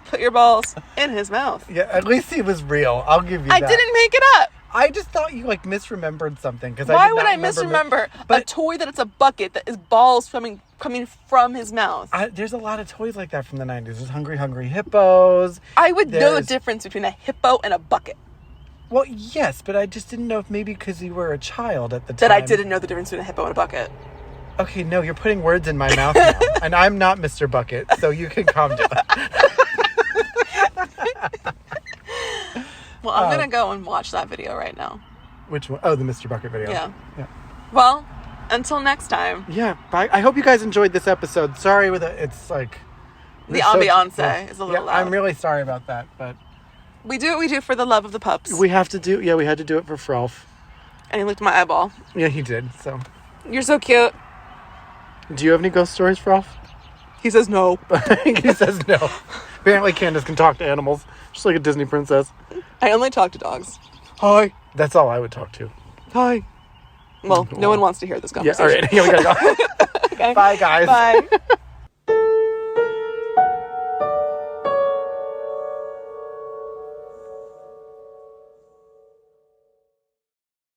Put your balls in his mouth. Yeah, at least he was real. I'll give you that. I didn't make it up. I just thought you like misremembered something because Why would I misremember a toy that it's a bucket that is balls coming from his mouth? There's a lot of toys like that from the 90s. There's Hungry Hungry Hippos. I would know the difference between a hippo and a bucket. Well, yes, but I just didn't know if maybe because you were a child at the time. That I didn't know the difference between a hippo and a bucket. Okay, no, you're putting words in my mouth now. And I'm not Mr. Bucket, so you can calm down. Well, I'm going to go and watch that video right now. Which one? Oh, the Mr. Bucket video. Yeah. Yeah. Well, until next time. Yeah, bye. I hope you guys enjoyed this episode. Sorry it's like... The ambiance is a little loud. I'm really sorry about that, but... We do what we do for the love of the pups. We have to do... Yeah, we had to do it for Frolf. And he licked my eyeball. Yeah, he did, so... You're so cute. Do you have any ghost stories, Frolf? He says no. He says no. Apparently Candace can talk to animals, just like a Disney princess. I only talk to dogs. Hi. That's all I would talk to. Hi. Well, no one wants to hear this conversation. Yeah, all right. Here we gotta go. Okay. Bye, guys. Bye.